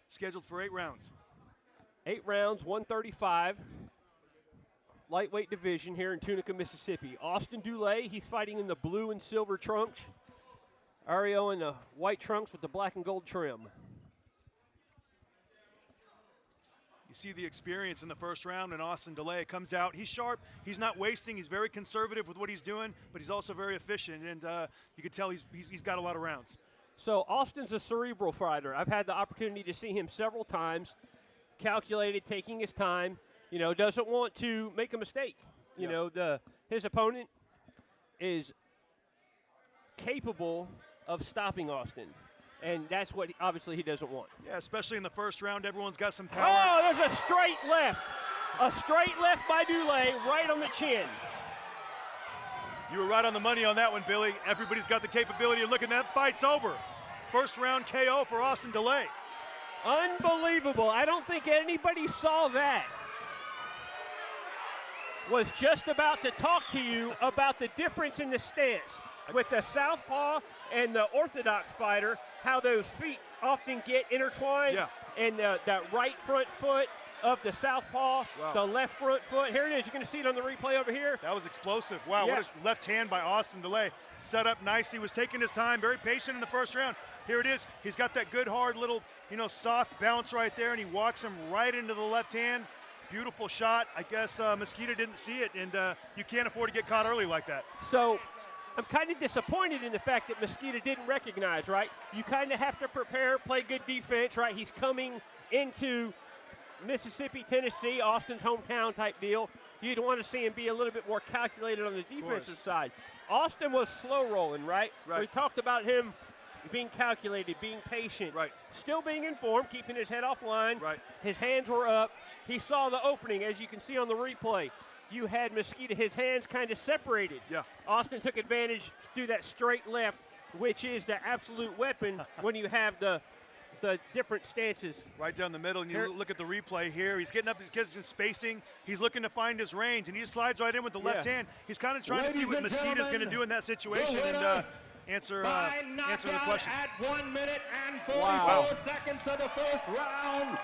H: Scheduled for 8 rounds.
G: 8 rounds, 135. Lightweight division here in Tunica, Mississippi. Austin Dulay, he's fighting in the blue and silver trunks. Aelio in the white trunks with the black and gold trim.
H: You see the experience in the first round, and Austin Dulay comes out. He's sharp. He's not wasting. He's very conservative with what he's doing, but he's also very efficient, and you can tell he's got a lot of rounds.
G: So Austin's a cerebral fighter. I've had the opportunity to see him several times, calculated, taking his time, you know, doesn't want to make a mistake. You know, his opponent is capable of stopping Austin. And that's what, obviously, he doesn't want.
H: Yeah, especially in the first round, everyone's got some power.
G: Oh, there's a straight left. A straight left by Dulay, right on the chin.
H: You were right on the money on that one, Billy. Everybody's got the capability of looking. That fight's over. First round KO for Austin Dulay.
G: Unbelievable. I don't think anybody saw that. Was just about to talk to you about the difference in the stance with the southpaw and the orthodox fighter, how those feet often get intertwined.
H: Yeah.
G: And that right front foot of the southpaw, the left front foot. Here it is. You're going to see it on the replay over here.
H: That was explosive. Wow, what a left hand by Austin Dulay. Set up nicely, was taking his time, very patient in the first round. Here it is. He's got that good, hard little, you know, soft bounce right there, and he walks him right into the left hand. Beautiful shot. I guess Mesquita didn't see it, and you can't afford to get caught early like that.
G: So I'm kind of disappointed in the fact that Mesquita didn't recognize, right? You kind of have to prepare, play good defense, right? He's coming into Mississippi, Tennessee, Austin's hometown type deal. You'd want to see him be a little bit more calculated on the defensive side. Austin was slow rolling, right?
H: Right.
G: We talked about him being calculated, being patient,
H: right?
G: Still being informed, keeping his head offline.
H: Right.
G: His hands were up. He saw the opening, as you can see on the replay. You had Mesquita, his hands kind of separated.
H: Yeah.
G: Austin took advantage through that straight left, which is the absolute weapon when you have the different stances.
H: Right down the middle, and you look at the replay here. He's getting up, he's getting some spacing. He's looking to find his range, and he just slides right in with the left hand. He's kind of trying to see what Mesquita's going to do in that situation and answer the question.
C: At 1 minute and 44 seconds of the first round,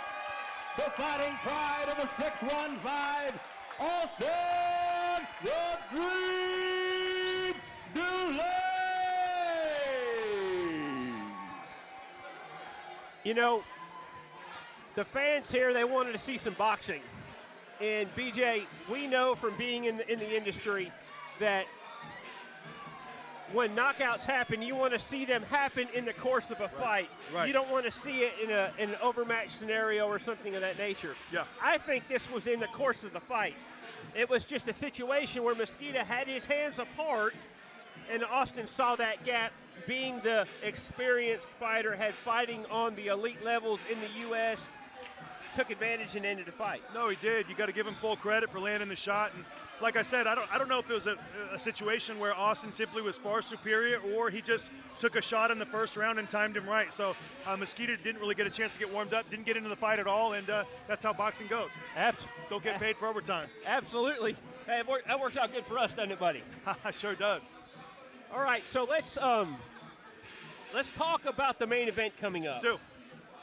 C: the fighting pride of the 615, Austin the Dream Dulay.
G: You know, the fans here, they wanted to see some boxing. And BJ, we know from being in the industry that when knockouts happen, you want to see them happen in the course of a fight.
H: Right.
G: You don't want to see it in an overmatched scenario or something of that nature.
H: Yeah.
G: I think this was in the course of the fight. It was just a situation where Mesquita had his hands apart, and Austin saw that gap. Being the experienced fighter, had fighting on the elite levels in the U.S., took advantage and ended the fight.
H: No, he did. You got to give him full credit for landing the shot. And like I said, I don't know if it was a situation where Austin simply was far superior, or he just took a shot in the first round and timed him right. So Mesquita didn't really get a chance to get warmed up, didn't get into the fight at all, and that's how boxing goes. Don't get paid for overtime.
G: Absolutely. Hey, that works out good for us, doesn't it, buddy?
H: Sure does.
G: All right, so let's talk about the main event coming up.
H: Let's do.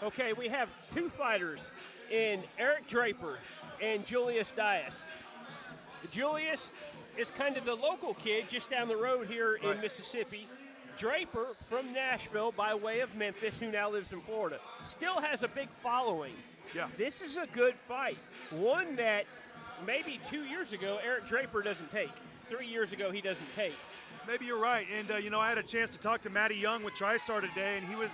G: Okay, we have two fighters in Eric Draper and Julius Dyis. Julius is kind of the local kid just down the road here in Mississippi. Draper from Nashville by way of Memphis, who now lives in Florida, still has a big following.
H: Yeah.
G: This is a good fight. One that maybe 2 years ago Eric Draper doesn't take. 3 years ago he doesn't take.
H: Maybe you're right. And, I had a chance to talk to Matty Young with TriStar today, and he was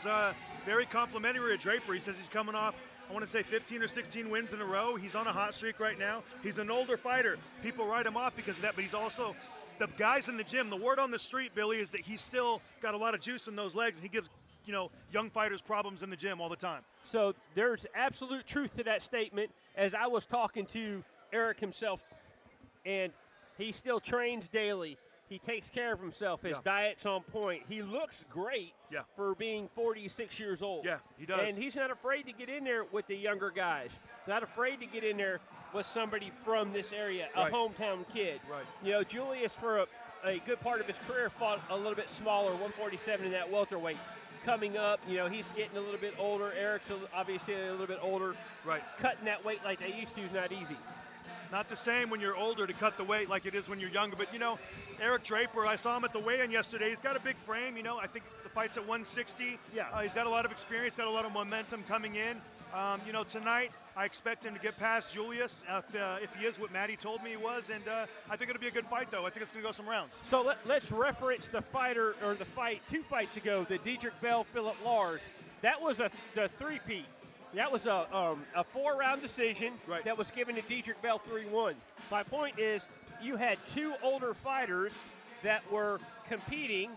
H: very complimentary of Draper. He says he's coming off, I want to say 15 or 16 wins in a row. He's on a hot streak right now. He's an older fighter. People write him off because of that, but he's also the guys in the gym. The word on the street, Billy, is that he's still got a lot of juice in those legs, and he gives, young fighters problems in the gym all the time.
G: So there's absolute truth to that statement. As I was talking to Eric himself, and he still trains daily. He takes care of himself. His diet's on point. He looks great for being 46 years old.
H: Yeah, he does.
G: And he's not afraid to get in there with the younger guys. Not afraid to get in there with somebody from this area, a hometown kid.
H: Right.
G: Julius, for a good part of his career, fought a little bit smaller, 147 in that welterweight. Coming up, he's getting a little bit older. Eric's obviously a little bit older.
H: Right.
G: Cutting that weight like they used to is not easy.
H: Not the same when you're older to cut the weight like it is when you're younger. But, Eric Draper, I saw him at the weigh-in yesterday. He's got a big frame. I think the fight's at 160.
G: Yeah.
H: He's got a lot of experience, got a lot of momentum coming in. Tonight I expect him to get past Julius if he is what Matty told me he was. And I think it'll be a good fight, though. I think it's going to go some rounds.
G: So let's reference the fight 2 fights ago, the Dedrick Bell, Phillip Lars. That was the three-peat. That was a 4-round decision that was given to Dedrick Bell 3-1. My point is you had two older fighters that were competing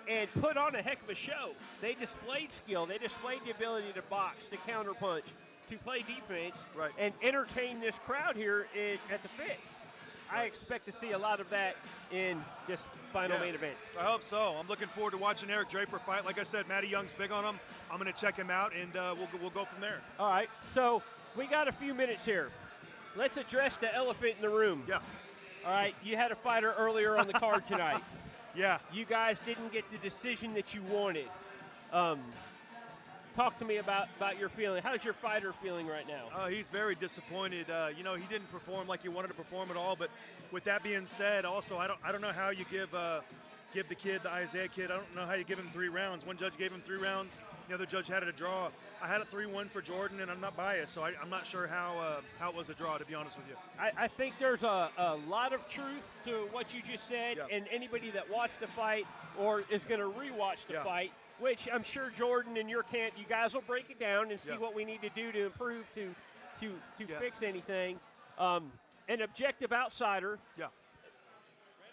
G: and put on a heck of a show. They displayed skill. They displayed the ability to box, to counterpunch, to play defense, and entertain this crowd here at the Fitz. I expect to see a lot of that in this final main event.
H: I hope so. I'm looking forward to watching Eric Draper fight. Like I said, Matty Young's big on him. I'm going to check him out, and we'll go from there.
G: All right. So we got a few minutes here. Let's address the elephant in the room.
H: Yeah.
G: All right. You had a fighter earlier on the card tonight.
H: Yeah.
G: You guys didn't get the decision that you wanted. Talk to me about your feeling. How's your fighter feeling right now?
H: He's very disappointed. He didn't perform like he wanted to perform at all. But with that being said, also I don't know how you give the kid, the Isaiah kid, I don't know how you give him 3 rounds. One judge gave him 3 rounds. The other judge had it a draw. I had it 3-1 for Jordan, and I'm not biased, so I'm not sure how it was a draw, to be honest with you.
G: I think there's a lot of truth to what you just said, and anybody that watched the fight or is going to rewatch the fight, which I'm sure Jordan and your camp, you guys will break it down and see what we need to do to improve to fix anything. An objective outsider.
H: Yeah.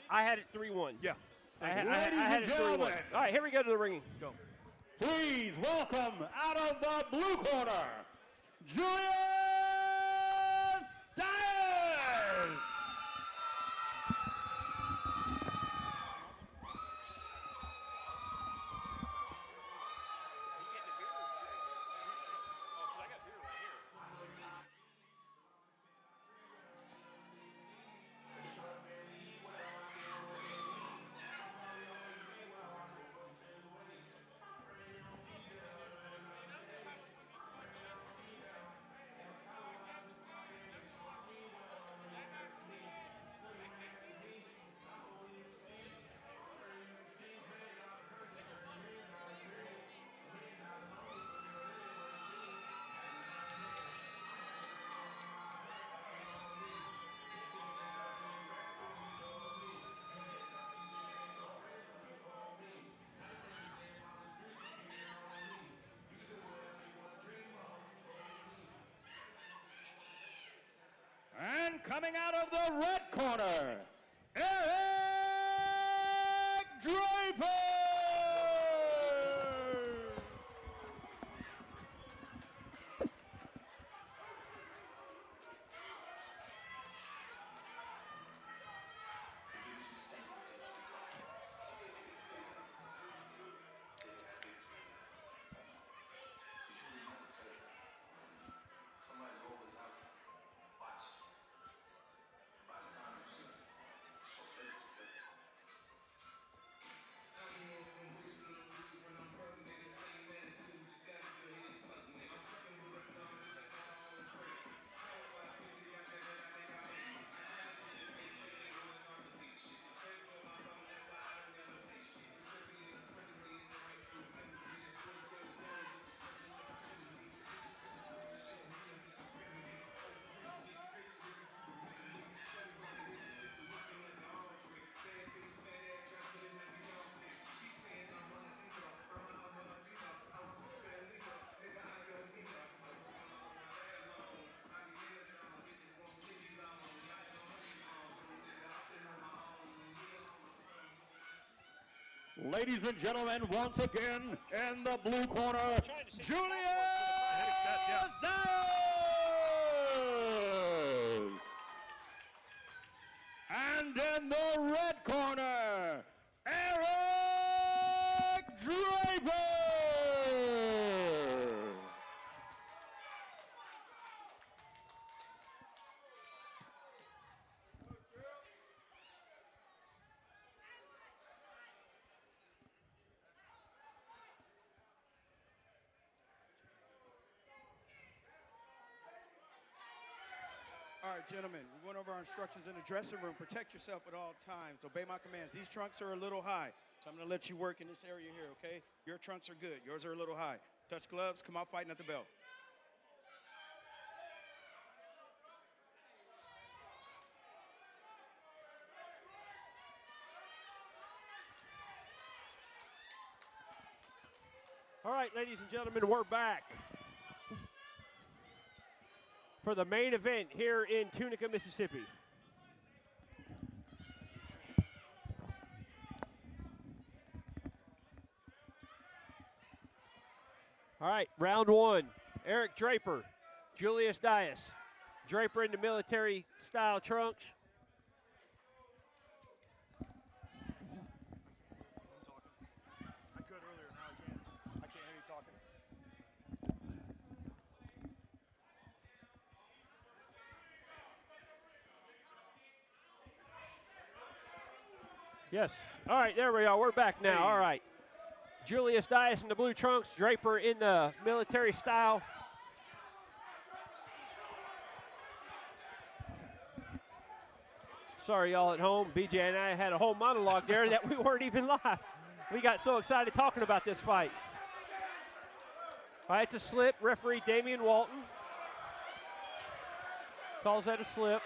G: I had it 3-1.
H: Yeah.
G: I had it 3-1. All right, here we go to the ringing.
H: Let's go.
C: Please welcome out of the blue corner, Julius Dyis. And coming out of the red corner, Eric Draper. Ladies and gentlemen, once again, in the blue corner, Julius Dyis. And in the red corner, Draper.
F: All right, gentlemen, we went over our instructions in the dressing room. Protect yourself at all times. Obey my commands. These trunks are a little high, so I'm going to let you work in this area here, okay? Your trunks are good. Yours are a little high. Touch gloves. Come out fighting at the belt.
G: All right, ladies and gentlemen, we're back for the main event here in Tunica, Mississippi. All right, round one. Eric Draper, Julius Dyis. Draper in the military-style trunks.
H: I could earlier, now I can't. I can't hear you talking.
G: Yes. All right, there we are. We're back now. All right. Julius Dyis in the blue trunks, Draper in the military style. Sorry, y'all at home. BJ and I had a whole monologue there that we weren't even live. We got so excited talking about this fight. All right, it's a slip. Referee Damian Walton calls that a slip.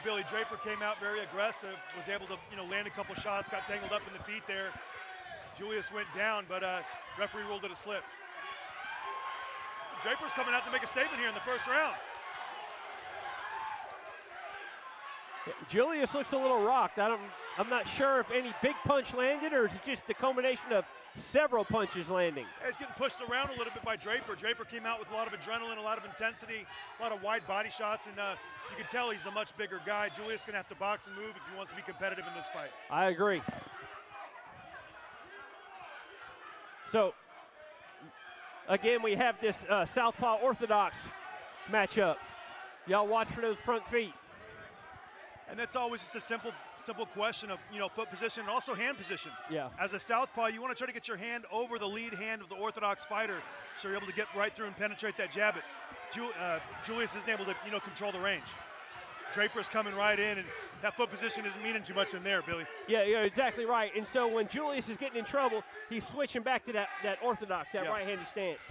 H: Billy Draper came out very aggressive, was able to land a couple shots, got tangled up in the feet there. Julius went down, but referee ruled it a slip. Draper's coming out to make a statement here in the first round.
G: Yeah, Julius looks a little rocked. I'm not sure if any big punch landed or is it just the combination of several punches landing.
H: Yeah, he's getting pushed around a little bit by Draper. Draper came out with a lot of adrenaline, a lot of intensity, a lot of wide body shots, and you can tell he's the much bigger guy. Julius is going to have to box and move if he wants to be competitive in this fight.
G: I agree. So, again, we have this Southpaw Orthodox matchup. Y'all watch for those front feet.
H: And that's always just a simple question of, foot position and also hand position.
G: Yeah.
H: As a southpaw, you want to try to get your hand over the lead hand of the orthodox fighter so you're able to get right through and penetrate that jab. But Julius isn't able to, control the range. Draper's coming right in, and that foot position isn't meaning too much in there, Billy.
G: Yeah, you're exactly right. And so when Julius is getting in trouble, he's switching back to that orthodox, that right-handed stance.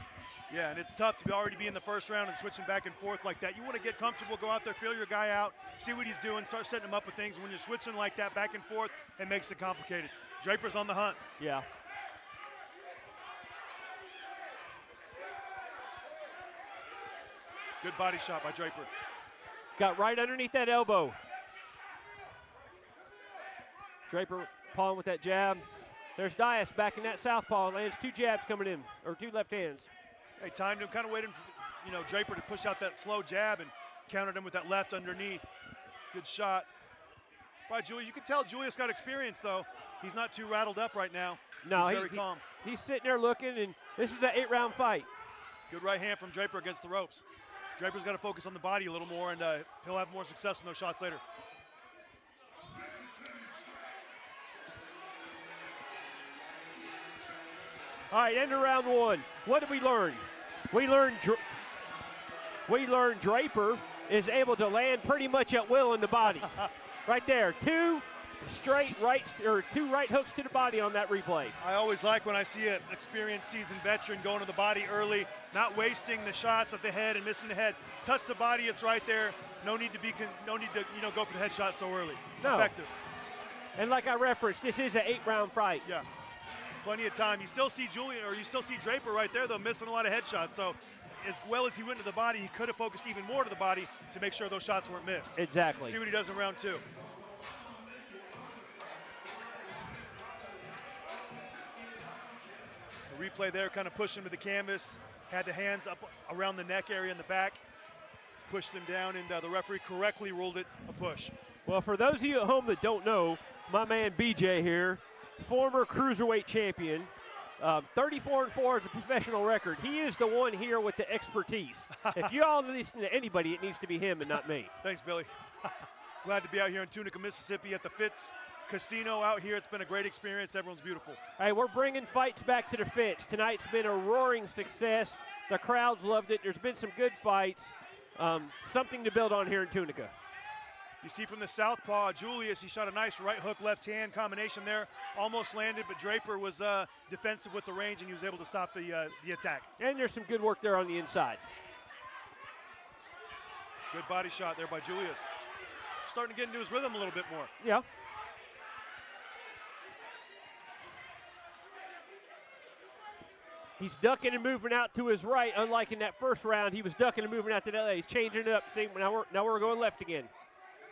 H: Yeah, and it's tough to already be in the first round and switching back and forth like that. You want to get comfortable, go out there, feel your guy out, see what he's doing, start setting him up with things. And when you're switching like that back and forth, it makes it complicated. Draper's on the hunt.
G: Yeah.
H: Good body shot by Draper.
G: Got right underneath that elbow. Draper pawing with that jab. There's Dyis back in that southpaw. Lands two jabs coming in, or two left hands.
H: Hey, timed him, kind of waiting for Draper to push out that slow jab and countered him with that left underneath. Good shot by Julius. You can tell Julius got experience, though. He's not too rattled up right now.
G: No,
H: he's very calm.
G: He's sitting there looking, and this is an 8-round fight.
H: Good right hand from Draper against the ropes. Draper's got to focus on the body a little more, and he'll have more success in those shots later.
G: All right, end of round one. What did we learn? We learned Draper is able to land pretty much at will in the body. Right there, two right hooks to the body on that replay.
H: I always like when I see an experienced, seasoned veteran going to the body early, not wasting the shots at the head and missing the head. Touch the body, it's right there. No need to go for the headshot so early.
G: No.
H: Effective.
G: And like I referenced, this is an 8-round fight.
H: Yeah. Plenty of time. You still see Draper right there, though, missing a lot of headshots. So as well as he went to the body, he could have focused even more to the body to make sure those shots weren't missed.
G: Exactly.
H: See what he does in round 2. The replay there kind of pushed him to the canvas, had the hands up around the neck area in the back, pushed him down, and the referee correctly ruled it a push.
G: Well, for those of you at home that don't know, my man BJ here, former cruiserweight champion, 34-4 is a professional record. He is the one here with the expertise. If you all listen to anybody, it needs to be him and not me.
H: Thanks, Billy. Glad to be out here in Tunica, Mississippi at the Fitz Casino out here. It's been a great experience. Everyone's beautiful.
G: Hey, we're bringing fights back to the Fitz. Tonight's been a roaring success. The crowds loved it. There's been some good fights. Something to build on here in Tunica.
H: You see from the southpaw, Julius, he shot a nice right hook, left hand combination there. Almost landed, but Draper was defensive with the range, and he was able to stop the attack.
G: And there's some good work there on the inside.
H: Good body shot there by Julius. Starting to get into his rhythm a little bit more.
G: Yeah. He's ducking and moving out to his right, unlike in that first round. He was ducking and moving out to the left. He's changing it up. See, now we're going left again.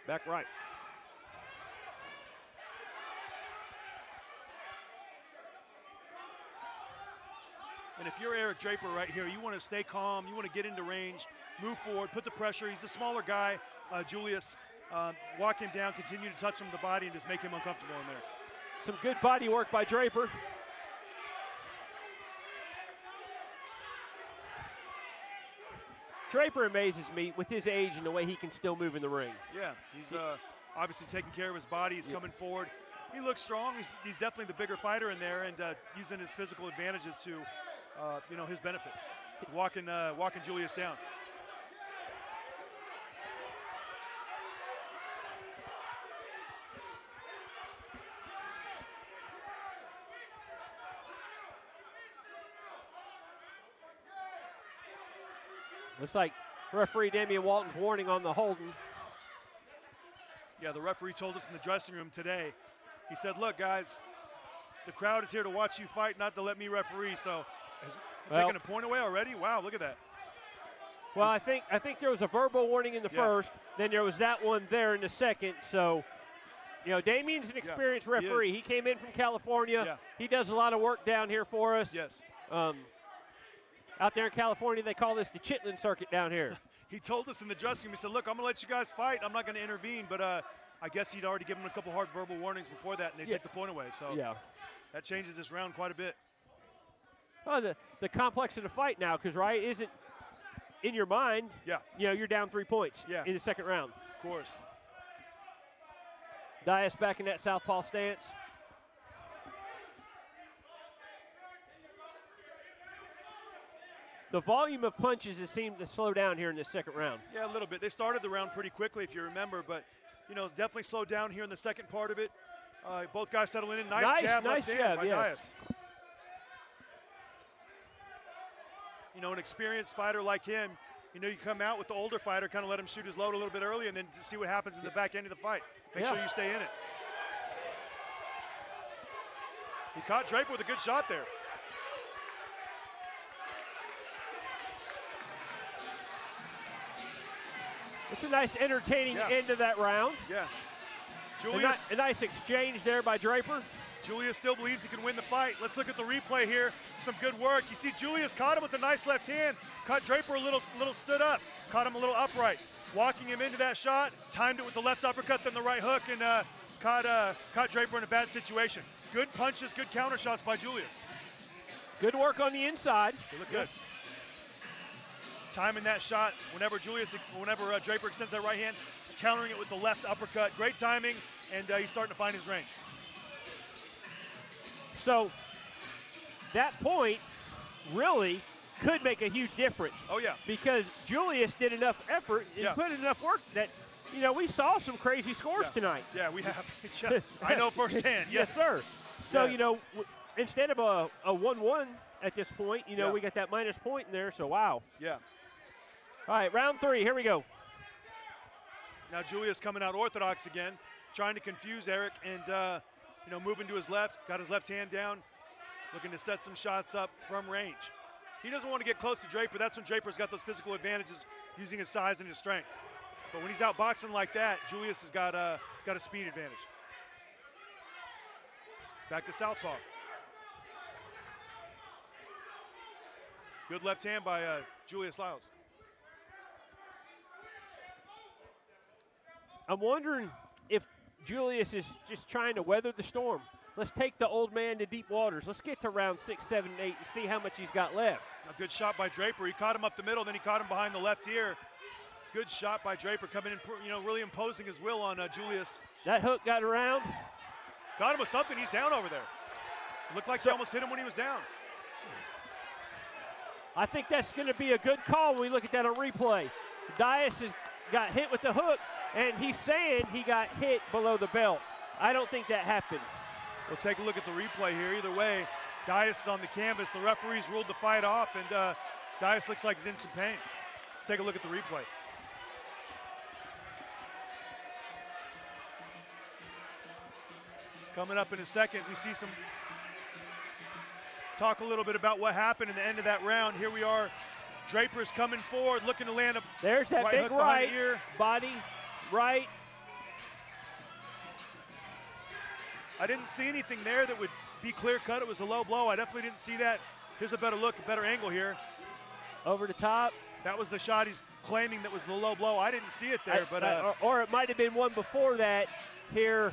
G: Back right.
H: And if you're Eric Draper right here, you want to stay calm. You want to get into range, move forward, put the pressure. He's the smaller guy, Julius. Walk him down, continue to touch him with the body, and just make him uncomfortable in there.
G: Some good body work by Draper. Draper amazes me with his age and the way he can still move in the ring.
H: Yeah, he's obviously taking care of his body. He's coming forward. He looks strong. He's definitely the bigger fighter in there, and using his physical advantages to, his benefit. Walking Julius down.
G: Looks like referee Damian Walton's warning on the holding.
H: Yeah, the referee told us in the dressing room today. He said, look, guys, the crowd is here to watch you fight, not to let me referee. So, taking a point away already? Wow, look at that.
G: Well, I think there was a verbal warning in the first. Then there was that one there in the second. So, Damian's an experienced referee. He came in from California.
H: Yeah.
G: He does a lot of work down here for us.
H: Yes.
G: Out there in California, they call this the Chitlin circuit down here.
H: He told us in the dressing room, he said, look, I'm going to let you guys fight. I'm not going to intervene. But I guess he'd already given him a couple hard verbal warnings before that, and they take the point away. So that changes this round quite a bit.
G: Oh, the complex of the fight now, because, isn't in your mind, you're down 3 points in the second round.
H: Of course.
G: Dyis back in that southpaw stance. The volume of punches has seemed to slow down here in this second round.
H: Yeah, a little bit. They started the round pretty quickly, if you remember, but, it's definitely slowed down here in the second part of it. Both guys settling in. Nice jab, left hand by Dyis. An experienced fighter like him, you come out with the older fighter, kind of let him shoot his load a little bit early, and then just see what happens in the back end of the fight. Make sure you stay in it. He caught Draper with a good shot there.
G: It's a nice, entertaining end of that round.
H: Yeah. Julius,
G: a nice exchange there by Draper.
H: Julius still believes he can win the fight. Let's look at the replay here. Some good work. You see Julius caught him with a nice left hand. Caught Draper a little stood up. Caught him a little upright. Walking him into that shot. Timed it with the left uppercut, then the right hook, and caught Draper in a bad situation. Good punches, good counter shots by Julius.
G: Good work on the inside.
H: They look good. Timing that shot whenever Draper extends that right hand, countering it with the left uppercut. Great timing, and he's starting to find his range.
G: So that point really could make a huge difference.
H: Oh, yeah.
G: Because Julius did enough effort and put in enough work that, we saw some crazy scores tonight.
H: Yeah, we have. I know firsthand, yes.
G: Yes, sir. So, instead of a 1-1 at this point, we got that minus point in there, so wow.
H: Yeah.
G: All right, round 3, here we go.
H: Now Julius coming out orthodox again, trying to confuse Eric and, moving to his left, got his left hand down. looking to set some shots up from range. He doesn't want to get close to Draper. That's when Draper's got those physical advantages using his size and his strength. But when he's out boxing like that, Julius has got a speed advantage. Back to southpaw. Good left hand by Julius Lyles.
G: I'm wondering if Julius is just trying to weather the storm. Let's take the old man to deep waters. Let's get to round 6, 7, 8 and see how much he's got left.
H: A good shot by Draper. He caught him up the middle, then he caught him behind the left ear. Good shot by Draper, coming in, really imposing his will on Julius.
G: That hook got around.
H: Got him with something. He's down over there. It looked like he almost hit him when he was down.
G: I think that's going to be a good call when we look at that on replay. Dyis has got hit with the hook, and he's saying he got hit below the belt. I don't think that happened.
H: We'll take a look at the replay here. Either way, Dyis is on the canvas. The referees ruled the fight off, and Dyis looks like he's in some pain. Let's take a look at the replay. Coming up in a second, we see some talk a little bit about what happened in the end of that round. Here we are. Draper's coming forward, looking to land a
G: There's that
H: right
G: big
H: hook behind
G: right,
H: the ear.
G: body, right.
H: I didn't see anything there that would be clear cut. It was a low blow. I definitely didn't see that. Here's a better look, a better angle here.
G: Over the top.
H: That was the shot he's claiming that was the low blow. I didn't see it there, but
G: or it might have been one before that here.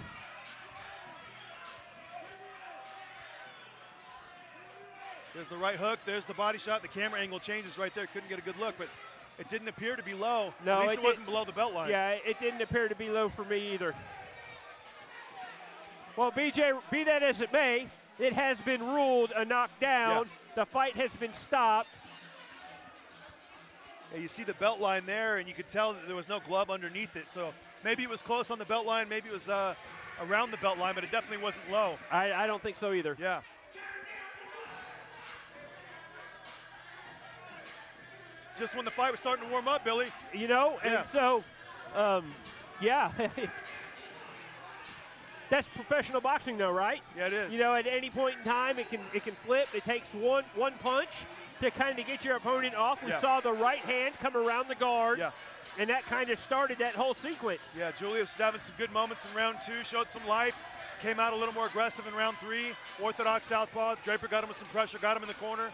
H: There's the right hook. There's the body shot. The camera angle changes right there. Couldn't get a good look, but it didn't appear to be low.
G: No,
H: at least it wasn't below the belt line.
G: Yeah, it didn't appear to be low for me either. Well, BJ, be that as it may, it has been ruled a knockdown.
H: Yeah.
G: The fight has been stopped.
H: Yeah, you see the belt line there, and you could tell that there was no glove underneath it. So maybe it was close on the belt line. Maybe it was around the belt line, but it definitely wasn't low.
G: I don't think so either.
H: Yeah. Just when the fight was starting to warm up, Billy.
G: You know, and so, yeah. That's professional boxing, though, right?
H: Yeah, it is.
G: You know, at any point in time, it can flip. It takes one punch to kind of get your opponent off. We saw the right hand come around the guard, and that kind of started that whole sequence.
H: Yeah, Julius was having some good moments in round 2, showed some life, came out a little more aggressive in round 3. Orthodox southpaw. Draper got him with some pressure, got him in the corner.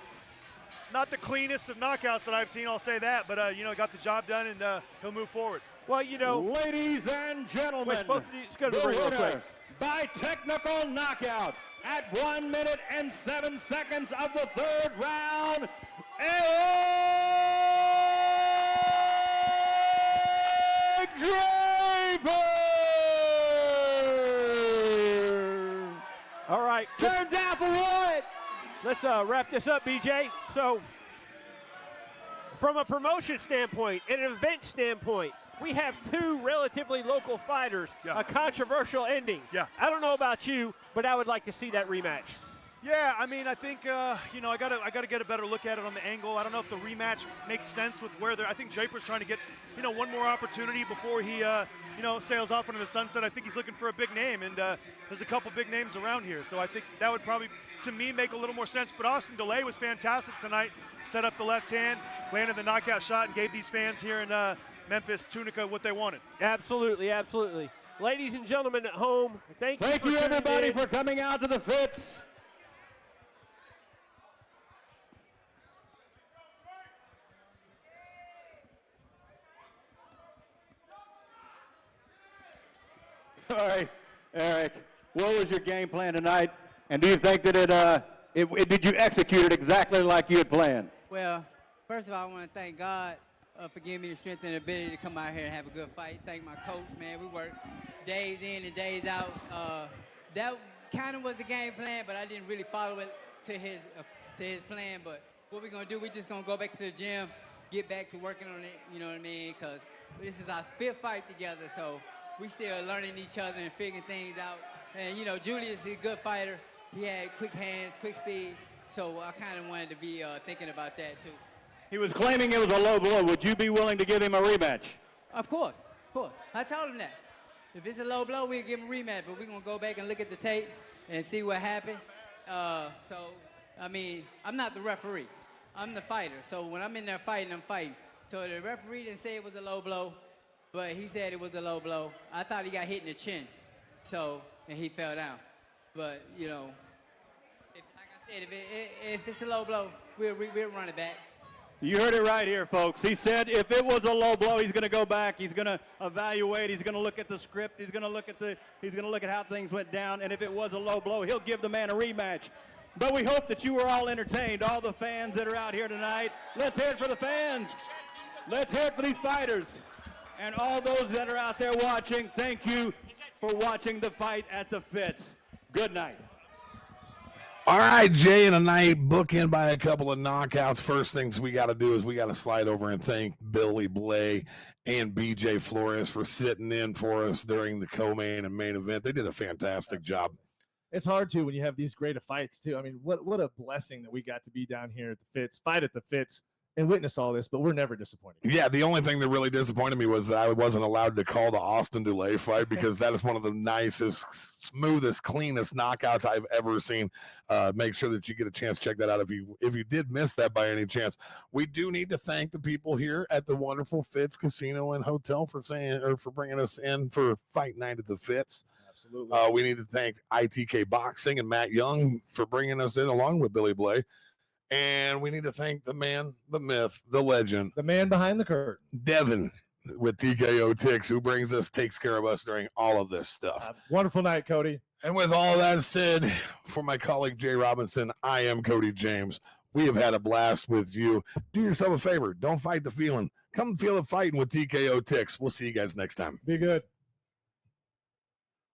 H: Not the cleanest of knockouts that I've seen, I'll say that, but, got the job done, and he'll move forward.
G: Well, you know.
C: Ladies and gentlemen,
G: let's go to the ring real quick.
C: By technical knockout at 1 minute and 7 seconds of the third round, Draper!
G: All right.
C: Turn down for what?
G: Let's wrap this up, BJ. So, from a promotion standpoint, and an event standpoint, we have 2 relatively local fighters, a controversial ending.
H: Yeah.
G: I don't know about you, but I would like to see that rematch.
H: Yeah, I mean, I think I gotta get a better look at it on the angle. I don't know if the rematch makes sense with where they're. I think Draper's trying to get one more opportunity before he sails off into the sunset. I think he's looking for a big name, and there's a couple big names around here. So I think that would probably, to me, make a little more sense. But Austin Dulay was fantastic tonight. Set up the left hand, landed the knockout shot, and gave these fans here in Memphis, Tunica, what they wanted.
G: Absolutely, absolutely. Ladies and gentlemen at home, thank you
C: everybody for coming out to the Fitz. All right, Eric, what was your game plan tonight? And do you think that did you execute it exactly like you had planned?
I: Well, first of all, I want to thank God for giving me the strength and the ability to come out here and have a good fight. Thank my coach, man. We worked days in and days out. That kind of was the game plan, but I didn't really follow it to his plan. But what we're going to do, we're just going to go back to the gym, get back to working on it, you know what I mean? Because this is our 5th fight together, so we still learning each other and figuring things out. And, Julius is a good fighter. He had quick hands, quick speed, so I kind of wanted to be thinking about that, too.
C: He was claiming it was a low blow. Would you be willing to give him a rematch?
I: Of course. I told him that. If it's a low blow, we'll give him a rematch, but we're going to go back and look at the tape and see what happened. So I mean, I'm not the referee. I'm the fighter. So when I'm in there fighting, I'm fighting. So the referee didn't say it was a low blow, but he said it was a low blow. I thought he got hit in the chin. So, and he fell down. But, you know, like I said, if it's a low blow, we'll run it back.
C: You heard it right here, folks. He said if it was a low blow, he's going to go back. He's going to evaluate. He's going to look at the script. He's going to look at how things went down. And if it was a low blow, he'll give the man a rematch. But we hope that you were all entertained, all the fans that are out here tonight. Let's hear it for the fans. Let's hear it for these fighters. And all those that are out there watching, thank you for watching the fight at the Fitz. Good night.
A: All right, Jay, and a night bookend by a couple of knockouts. First things we got to do is we got to slide over and thank Billy Blay and BJ Flores for sitting in for us during the co-main and main event. They did a fantastic job.
B: It's hard to when you have these great fights too. I mean, what a blessing that we got to be down here at the Fitz, fight at the Fitz, and witness all this, but we're never disappointed.
A: Yeah, the only thing that really disappointed me was that I wasn't allowed to call the Austin Dulay fight because that is one of the nicest, smoothest, cleanest knockouts I've ever seen. Make sure that you get a chance to check that out if you did miss that by any chance. We do need to thank the people here at the wonderful Fitz Casino and Hotel for bringing us in for fight night at the Fitz.
B: Absolutely.
A: We need to thank ITK Boxing and Matt Young for bringing us in along with Billy Blay. And we need to thank the man, the myth, the legend,
B: the man behind the curtain,
A: Devin with TKO Ticks, who takes care of us during all of this stuff.
B: Wonderful night, Cody.
A: And with all that said, for my colleague Jay Robinson, I am Cody James. We have had a blast with you. Do yourself a favor. Don't fight the feeling. Come feel it fighting with TKO Ticks. We'll see you guys next time.
B: Be good.